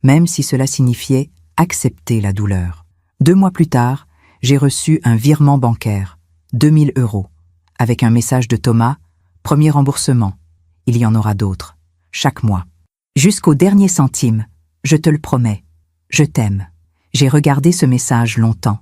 même si cela signifiait accepter la douleur. 2 mois plus tard, j'ai reçu un virement bancaire, 2000 €, avec un message de Thomas, premier remboursement. Il y en aura d'autres, chaque mois. Jusqu'au dernier centime, je te le promets. Je t'aime. J'ai regardé ce message longtemps,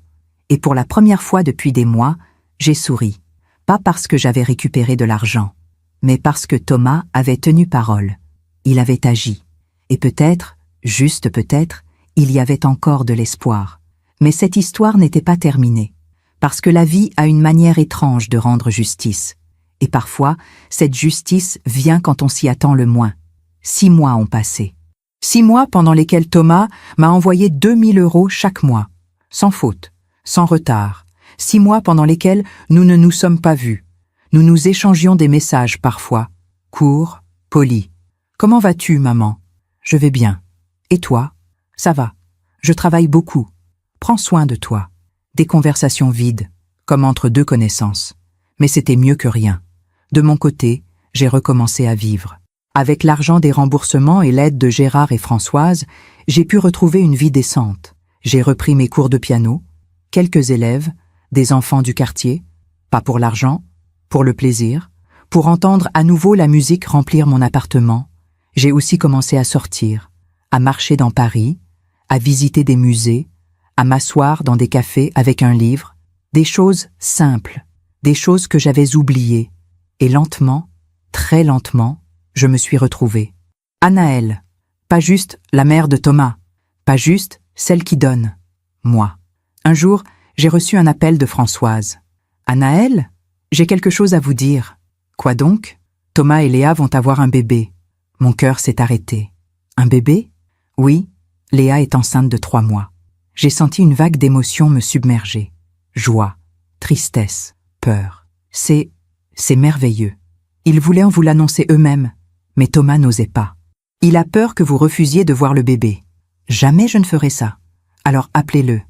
et pour la première fois depuis des mois, j'ai souri. Pas parce que j'avais récupéré de l'argent, mais parce que Thomas avait tenu parole. Il avait agi. Et peut-être Juste peut-être, il y avait encore de l'espoir. Mais cette histoire n'était pas terminée. Parce que la vie a une manière étrange de rendre justice. Et parfois, cette justice vient quand on s'y attend le moins. 6 mois ont passé. 6 mois pendant lesquels Thomas m'a envoyé 2000 € chaque mois. Sans faute, sans retard. 6 mois pendant lesquels nous ne nous sommes pas vus. Nous nous échangions des messages parfois, courts, polis. « Comment vas-tu, maman ?»« Je vais bien. Et toi ?»« Ça va. Je travaille beaucoup. Prends soin de toi. » Des conversations vides, comme entre deux connaissances. Mais c'était mieux que rien. De mon côté, j'ai recommencé à vivre. Avec l'argent des remboursements et l'aide de Gérard et Françoise, j'ai pu retrouver une vie décente. J'ai repris mes cours de piano, quelques élèves, des enfants du quartier, pas pour l'argent, pour le plaisir, pour entendre à nouveau la musique remplir mon appartement. J'ai aussi commencé à sortir, à marcher dans Paris, à visiter des musées, à m'asseoir dans des cafés avec un livre, des choses simples, des choses que j'avais oubliées. Et lentement, très lentement, je me suis retrouvée. Anaëlle, pas juste la mère de Thomas, pas juste celle qui donne, moi. Un jour, j'ai reçu un appel de Françoise. « Anaëlle, j'ai quelque chose à vous dire. »« Quoi donc ? Thomas et Léa vont avoir un bébé. » Mon cœur s'est arrêté. « Un bébé ? » « Oui, Léa est enceinte de 3 mois. » J'ai senti une vague d'émotions me submerger. Joie, tristesse, peur. C'est merveilleux. Ils voulaient vous l'annoncer eux-mêmes, mais Thomas n'osait pas. Il a peur que vous refusiez de voir le bébé. Jamais je ne ferai ça. Alors appelez-le.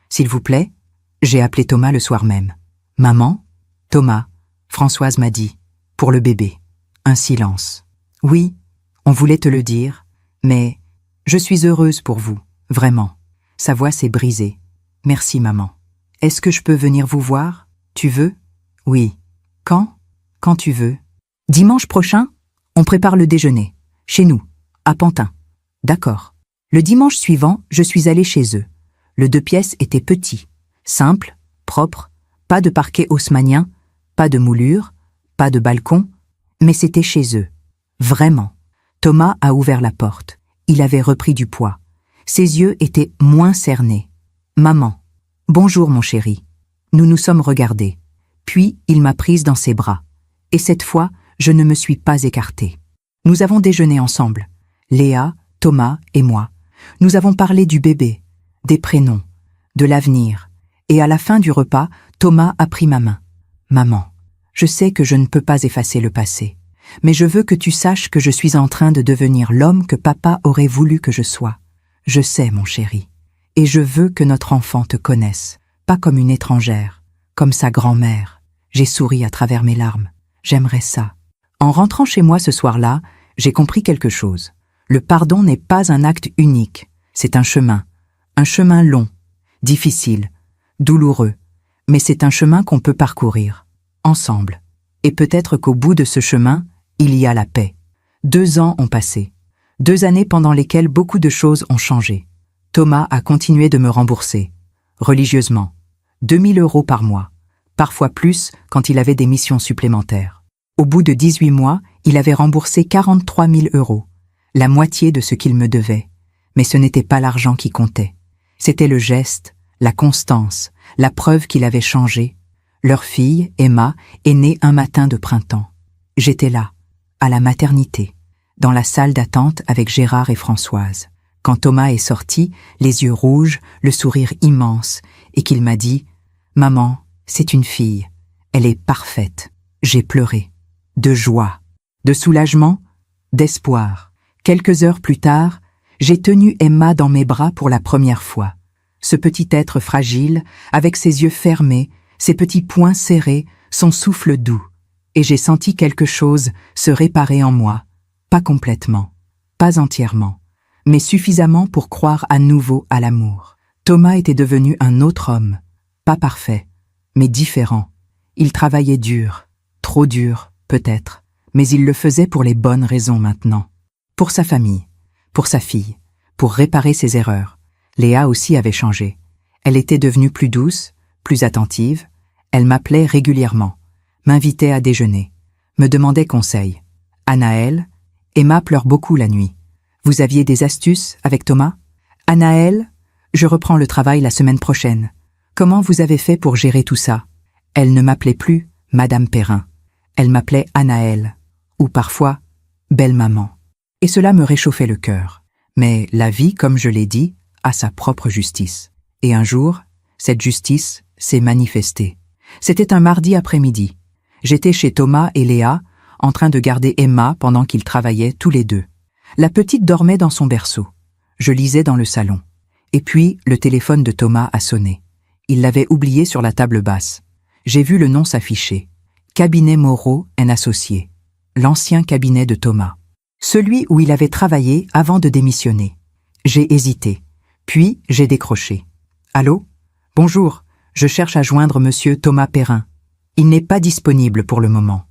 S'il vous plaît. J'ai appelé Thomas le soir même. Maman, Thomas, Françoise m'a dit, pour le bébé. Un silence. Oui, on voulait te le dire, mais je suis heureuse pour vous, vraiment. Sa voix s'est brisée. Merci, maman. Est-ce que je peux venir vous voir? Tu veux? Oui. Quand? Quand tu veux. Dimanche prochain, on prépare le déjeuner. Chez nous, à Pantin. D'accord. Le dimanche suivant, je suis allée chez eux. Le 2 pièces était petit, simple, propre, pas de parquet haussmannien, pas de moulure, pas de balcon, mais c'était chez eux. Vraiment. Thomas a ouvert la porte. Il avait repris du poids. Ses yeux étaient moins cernés. « Maman. Bonjour, mon chéri. » Nous nous sommes regardés. Puis, il m'a prise dans ses bras. Et cette fois, je ne me suis pas écartée. Nous avons déjeuné ensemble. Léa, Thomas et moi. Nous avons parlé du bébé, des prénoms, de l'avenir. Et à la fin du repas, Thomas a pris ma main. « Maman, je sais que je ne peux pas effacer le passé. Mais je veux que tu saches que je suis en train de devenir l'homme que papa aurait voulu que je sois. Je sais, mon chéri. Et je veux que notre enfant te connaisse, pas comme une étrangère, comme sa grand-mère. » J'ai souri à travers mes larmes. J'aimerais ça. En rentrant chez moi ce soir-là, j'ai compris quelque chose. Le pardon n'est pas un acte unique. C'est un chemin long, difficile, douloureux. Mais c'est un chemin qu'on peut parcourir, ensemble. Et peut-être qu'au bout de ce chemin, il y a la paix. 2 ans ont passé. 2 années pendant lesquelles beaucoup de choses ont changé. Thomas a continué de me rembourser, religieusement, 2000 € par mois, parfois plus quand il avait des missions supplémentaires. Au bout de 18 mois, il avait remboursé 43 000 €, la moitié de ce qu'il me devait. Mais ce n'était pas l'argent qui comptait. C'était le geste, la constance, la preuve qu'il avait changé. Leur fille, Emma, est née un matin de printemps. J'étais là, à la maternité, dans la salle d'attente avec Gérard et Françoise. Quand Thomas est sorti, les yeux rouges, le sourire immense, et qu'il m'a dit « Maman, c'est une fille. Elle est parfaite. » J'ai pleuré. De joie, de soulagement, d'espoir. Quelques heures plus tard, j'ai tenu Emma dans mes bras pour la première fois. Ce petit être fragile, avec ses yeux fermés, ses petits poings serrés, son souffle doux. Et j'ai senti quelque chose se réparer en moi. Pas complètement, pas entièrement, mais suffisamment pour croire à nouveau à l'amour. Thomas était devenu un autre homme, pas parfait, mais différent. Il travaillait dur, trop dur, peut-être, mais il le faisait pour les bonnes raisons maintenant. Pour sa famille, pour sa fille, pour réparer ses erreurs. Léa aussi avait changé. Elle était devenue plus douce, plus attentive. Elle m'appelait régulièrement, m'invitait à déjeuner, me demandait conseil. Anaëlle, Emma pleure beaucoup la nuit. Vous aviez des astuces avec Thomas? Anaël, je reprends le travail la semaine prochaine. Comment vous avez fait pour gérer tout ça? Elle ne m'appelait plus Madame Perrin. Elle m'appelait Anaël. Ou parfois, belle maman. Et cela me réchauffait le cœur. Mais la vie, comme je l'ai dit, a sa propre justice. Et un jour, cette justice s'est manifestée. C'était un mardi après-midi. J'étais chez Thomas et Léa, en train de garder Emma pendant qu'ils travaillaient tous les deux. La petite dormait dans son berceau. Je lisais dans le salon. Et puis, le téléphone de Thomas a sonné. Il l'avait oublié sur la table basse. J'ai vu le nom s'afficher. Cabinet Moreau & Associés. L'ancien cabinet de Thomas. Celui où il avait travaillé avant de démissionner. J'ai hésité. Puis, j'ai décroché. Allô? Bonjour, je cherche à joindre monsieur Thomas Perrin. Il n'est pas disponible pour le moment.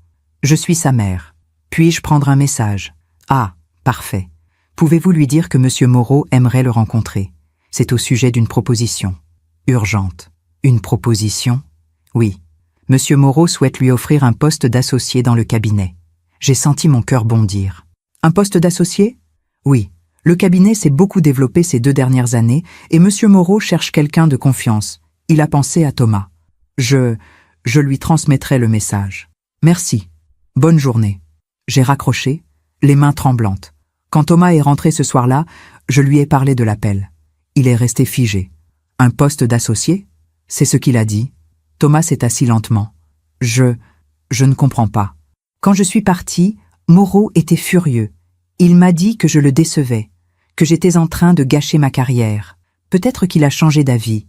Je suis sa mère. Puis-je prendre un message? Ah, parfait. Pouvez-vous lui dire que monsieur Moreau aimerait le rencontrer? C'est au sujet d'une proposition. Urgente. Une proposition? Oui. Monsieur Moreau souhaite lui offrir un poste d'associé dans le cabinet. J'ai senti mon cœur bondir. Un poste d'associé? Oui. Le cabinet s'est beaucoup développé ces 2 dernières années et monsieur Moreau cherche quelqu'un de confiance. Il a pensé à Thomas. Je lui transmettrai le message. Merci. Bonne journée. J'ai raccroché, les mains tremblantes. Quand Thomas est rentré ce soir-là, je lui ai parlé de l'appel. Il est resté figé. Un poste d'associé? C'est ce qu'il a dit. Thomas s'est assis lentement. Je ne comprends pas. Quand je suis partie, Moreau était furieux. Il m'a dit que je le décevais, que j'étais en train de gâcher ma carrière. Peut-être qu'il a changé d'avis.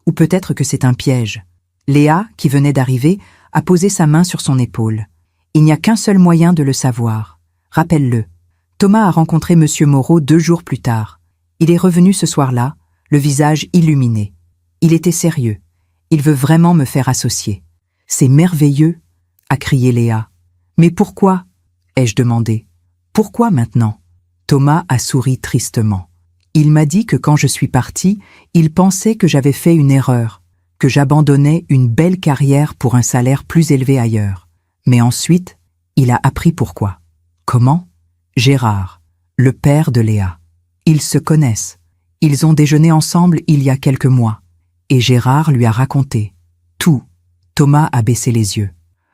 Ou peut-être que c'est un piège. Léa, qui venait d'arriver, a posé sa main sur son épaule. Il n'y a qu'un seul moyen de le savoir. Rappelle-le. Thomas a rencontré monsieur Moreau 2 jours plus tard. Il est revenu ce soir-là, le visage illuminé. Il était sérieux. Il veut vraiment me faire associer. C'est merveilleux, a crié Léa. Mais pourquoi? Ai-je demandé. Pourquoi maintenant? Thomas a souri tristement. Il m'a dit que quand je suis partie, il pensait que j'avais fait une erreur, que j'abandonnais une belle carrière pour un salaire plus élevé ailleurs. Mais ensuite, il a appris pourquoi. Comment? Gérard, le père de Léa. Ils se connaissent. Ils ont déjeuné ensemble il y a quelques mois. Et Gérard lui a raconté. Tout. Thomas a baissé les yeux.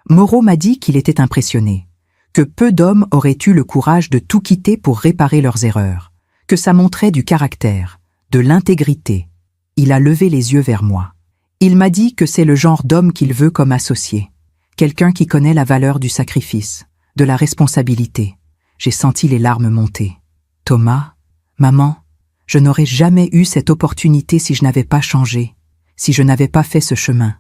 Moreau m'a dit qu'il était impressionné, que peu d'hommes auraient eu le courage de tout quitter pour réparer leurs erreurs, que ça montrait du caractère, de l'intégrité. Il a levé les yeux vers moi. Il m'a dit que c'est le genre d'homme qu'il veut comme associé, quelqu'un qui connaît la valeur du sacrifice, de la responsabilité. J'ai senti les larmes monter. Thomas, maman, je n'aurais jamais eu cette opportunité si je n'avais pas changé, si je n'avais pas fait ce chemin.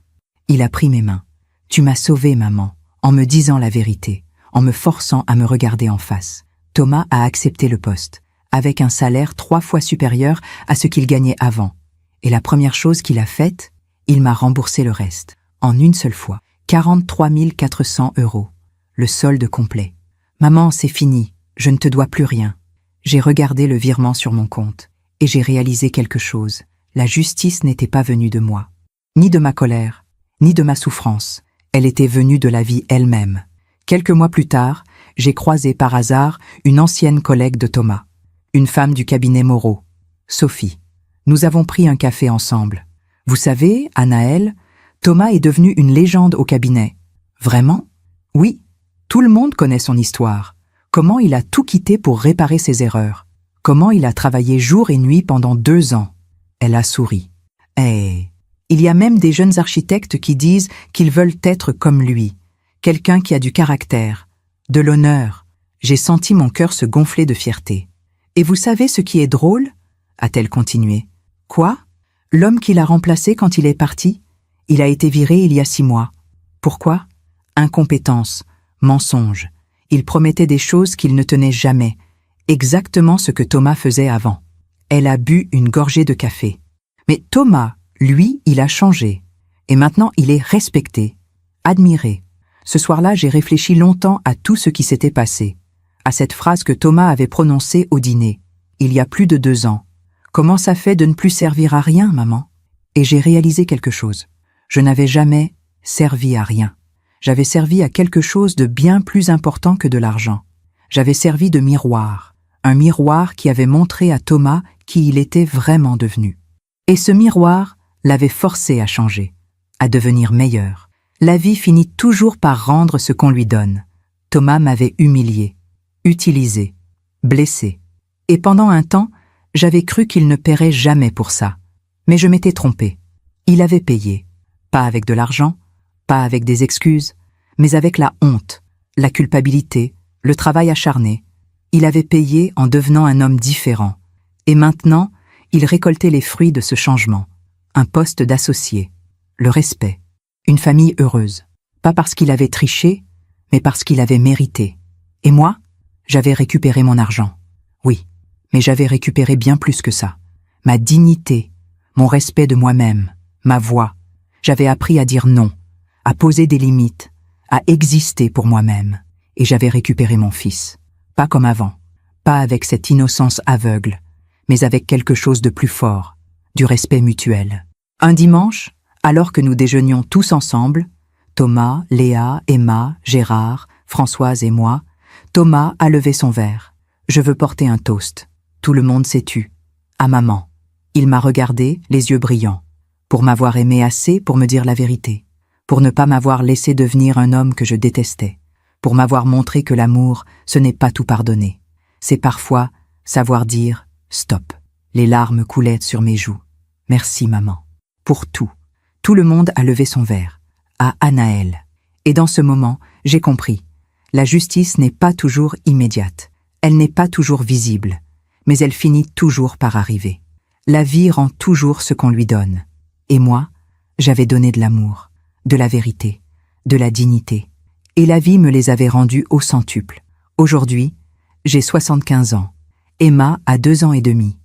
Il a pris mes mains. Tu m'as sauvée, maman, en me disant la vérité, en me forçant à me regarder en face. Thomas a accepté le poste, avec un salaire 3 fois supérieur à ce qu'il gagnait avant. Et la première chose qu'il a faite, il m'a remboursé le reste, en une seule fois, 43 400 €, le solde complet. Maman, c'est fini, je ne te dois plus rien. J'ai regardé le virement sur mon compte, et j'ai réalisé quelque chose. La justice n'était pas venue de moi, ni de ma colère, ni de ma souffrance. Elle était venue de la vie elle-même. Quelques mois plus tard, j'ai croisé par hasard une ancienne collègue de Thomas, une femme du cabinet Moreau, Sophie. Nous avons pris un café ensemble. Vous savez, Anaël, Thomas est devenu une légende au cabinet. Vraiment? Oui, tout le monde connaît son histoire. Comment il a tout quitté pour réparer ses erreurs. Comment il a travaillé jour et nuit pendant 2 ans. Elle a souri. Il y a même des jeunes architectes qui disent qu'ils veulent être comme lui. Quelqu'un qui a du caractère, de l'honneur. J'ai senti mon cœur se gonfler de fierté. Et vous savez ce qui est drôle? A-t-elle continué. Quoi? L'homme qui l'a remplacé quand il est parti? Il a été viré il y a 6 mois. Pourquoi? Incompétence, mensonge. Il promettait des choses qu'il ne tenait jamais. Exactement ce que Thomas faisait avant. Elle a bu une gorgée de café. Mais Thomas, lui, il a changé. Et maintenant, il est respecté, admiré. Ce soir-là, j'ai réfléchi longtemps à tout ce qui s'était passé. À cette phrase que Thomas avait prononcée au dîner, il y a plus de 2 ans. Comment ça fait de ne plus servir à rien, maman? Et j'ai réalisé quelque chose. Je n'avais jamais servi à rien. J'avais servi à quelque chose de bien plus important que de l'argent. J'avais servi de miroir, un miroir qui avait montré à Thomas qui il était vraiment devenu. Et ce miroir l'avait forcé à changer, à devenir meilleur. La vie finit toujours par rendre ce qu'on lui donne. Thomas m'avait humilié, utilisé, blessé. Et pendant un temps, j'avais cru qu'il ne paierait jamais pour ça. Mais je m'étais trompée. Il avait payé. Pas avec de l'argent, pas avec des excuses, mais avec la honte, la culpabilité, le travail acharné. Il avait payé en devenant un homme différent. Et maintenant, il récoltait les fruits de ce changement. Un poste d'associé, le respect, une famille heureuse. Pas parce qu'il avait triché, mais parce qu'il avait mérité. Et moi, j'avais récupéré mon argent. Oui, mais j'avais récupéré bien plus que ça. Ma dignité, mon respect de moi-même, ma voix. J'avais appris à dire non, à poser des limites, à exister pour moi-même. Et j'avais récupéré mon fils. Pas comme avant, pas avec cette innocence aveugle, mais avec quelque chose de plus fort, du respect mutuel. Un dimanche, alors que nous déjeunions tous ensemble, Thomas, Léa, Emma, Gérard, Françoise et moi, Thomas a levé son verre. Je veux porter un toast. Tout le monde s'est tu. À maman. Il m'a regardé, les yeux brillants, pour m'avoir aimé assez pour me dire la vérité, pour ne pas m'avoir laissé devenir un homme que je détestais, pour m'avoir montré que l'amour, ce n'est pas tout pardonner. C'est parfois savoir dire « stop ». Les larmes coulaient sur mes joues. Merci maman. Pour tout. Tout le monde a levé son verre. À Anaël. Et dans ce moment, j'ai compris. La justice n'est pas toujours immédiate. Elle n'est pas toujours visible. Mais elle finit toujours par arriver. La vie rend toujours ce qu'on lui donne. Et moi, j'avais donné de l'amour, de la vérité, de la dignité. Et la vie me les avait rendus au centuple. Aujourd'hui, j'ai 75 ans. Emma a 2 ans et demi.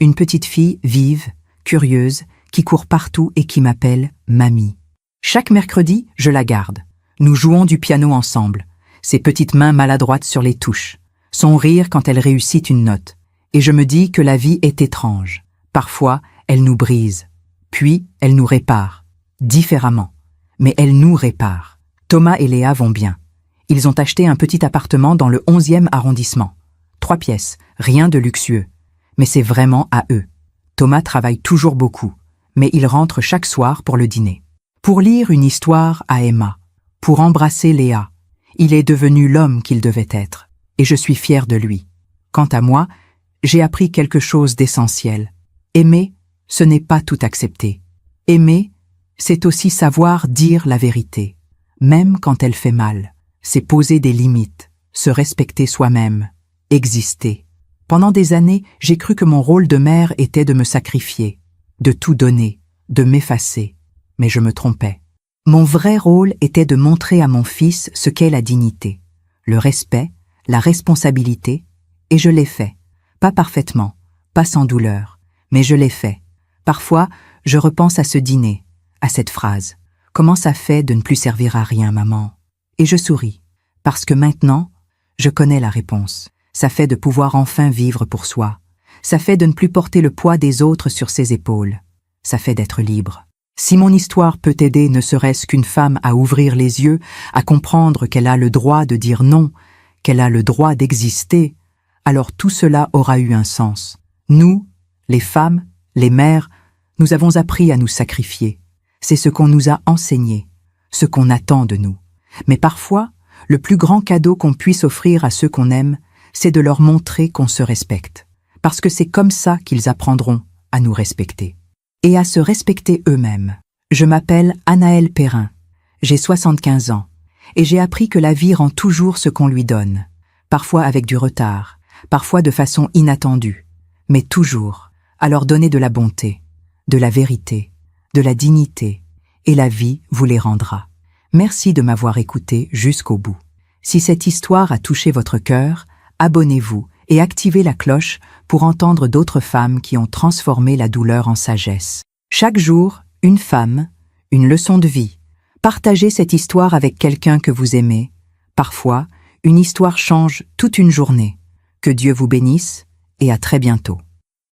Une petite fille vive, curieuse, qui court partout et qui m'appelle mamie. Chaque mercredi, je la garde. Nous jouons du piano ensemble. Ses petites mains maladroites sur les touches. Son rire quand elle réussit une note. Et je me dis que la vie est étrange. Parfois, elle nous brise. Puis, elle nous répare. Différemment. Mais elle nous répare. Thomas et Léa vont bien. Ils ont acheté un petit appartement dans le 11e arrondissement. 3 pièces, rien de luxueux. Mais c'est vraiment à eux. Thomas travaille toujours beaucoup, mais il rentre chaque soir pour le dîner. Pour lire une histoire à Emma, pour embrasser Léa. Il est devenu l'homme qu'il devait être, et je suis fière de lui. Quant à moi, j'ai appris quelque chose d'essentiel. Aimer, ce n'est pas tout accepter. Aimer, c'est aussi savoir dire la vérité, même quand elle fait mal. C'est poser des limites, se respecter soi-même, exister. Pendant des années, j'ai cru que mon rôle de mère était de me sacrifier, de tout donner, de m'effacer. Mais je me trompais. Mon vrai rôle était de montrer à mon fils ce qu'est la dignité, le respect, la responsabilité, et je l'ai fait. Pas parfaitement, pas sans douleur, mais je l'ai fait. Parfois, je repense à ce dîner, à cette phrase. Comment ça fait de ne plus servir à rien, maman? Et je souris, parce que maintenant, je connais la réponse. Ça fait de pouvoir enfin vivre pour soi. Ça fait de ne plus porter le poids des autres sur ses épaules. Ça fait d'être libre. Si mon histoire peut aider ne serait-ce qu'une femme à ouvrir les yeux, à comprendre qu'elle a le droit de dire non, qu'elle a le droit d'exister, alors tout cela aura eu un sens. Nous, les femmes, les mères, nous avons appris à nous sacrifier. C'est ce qu'on nous a enseigné, ce qu'on attend de nous. Mais parfois, le plus grand cadeau qu'on puisse offrir à ceux qu'on aime, c'est de leur montrer qu'on se respecte. Parce que c'est comme ça qu'ils apprendront à nous respecter. Et à se respecter eux-mêmes. Je m'appelle Anaël Perrin. J'ai 75 ans. Et j'ai appris que la vie rend toujours ce qu'on lui donne. Parfois avec du retard, parfois de façon inattendue. Mais toujours, à leur donner de la bonté, de la vérité, de la dignité. Et la vie vous les rendra. Merci de m'avoir écouté jusqu'au bout. Si cette histoire a touché votre cœur, abonnez-vous et activez la cloche pour entendre d'autres femmes qui ont transformé la douleur en sagesse. Chaque jour, une femme, une leçon de vie. Partagez cette histoire avec quelqu'un que vous aimez. Parfois, une histoire change toute une journée. Que Dieu vous bénisse et à très bientôt.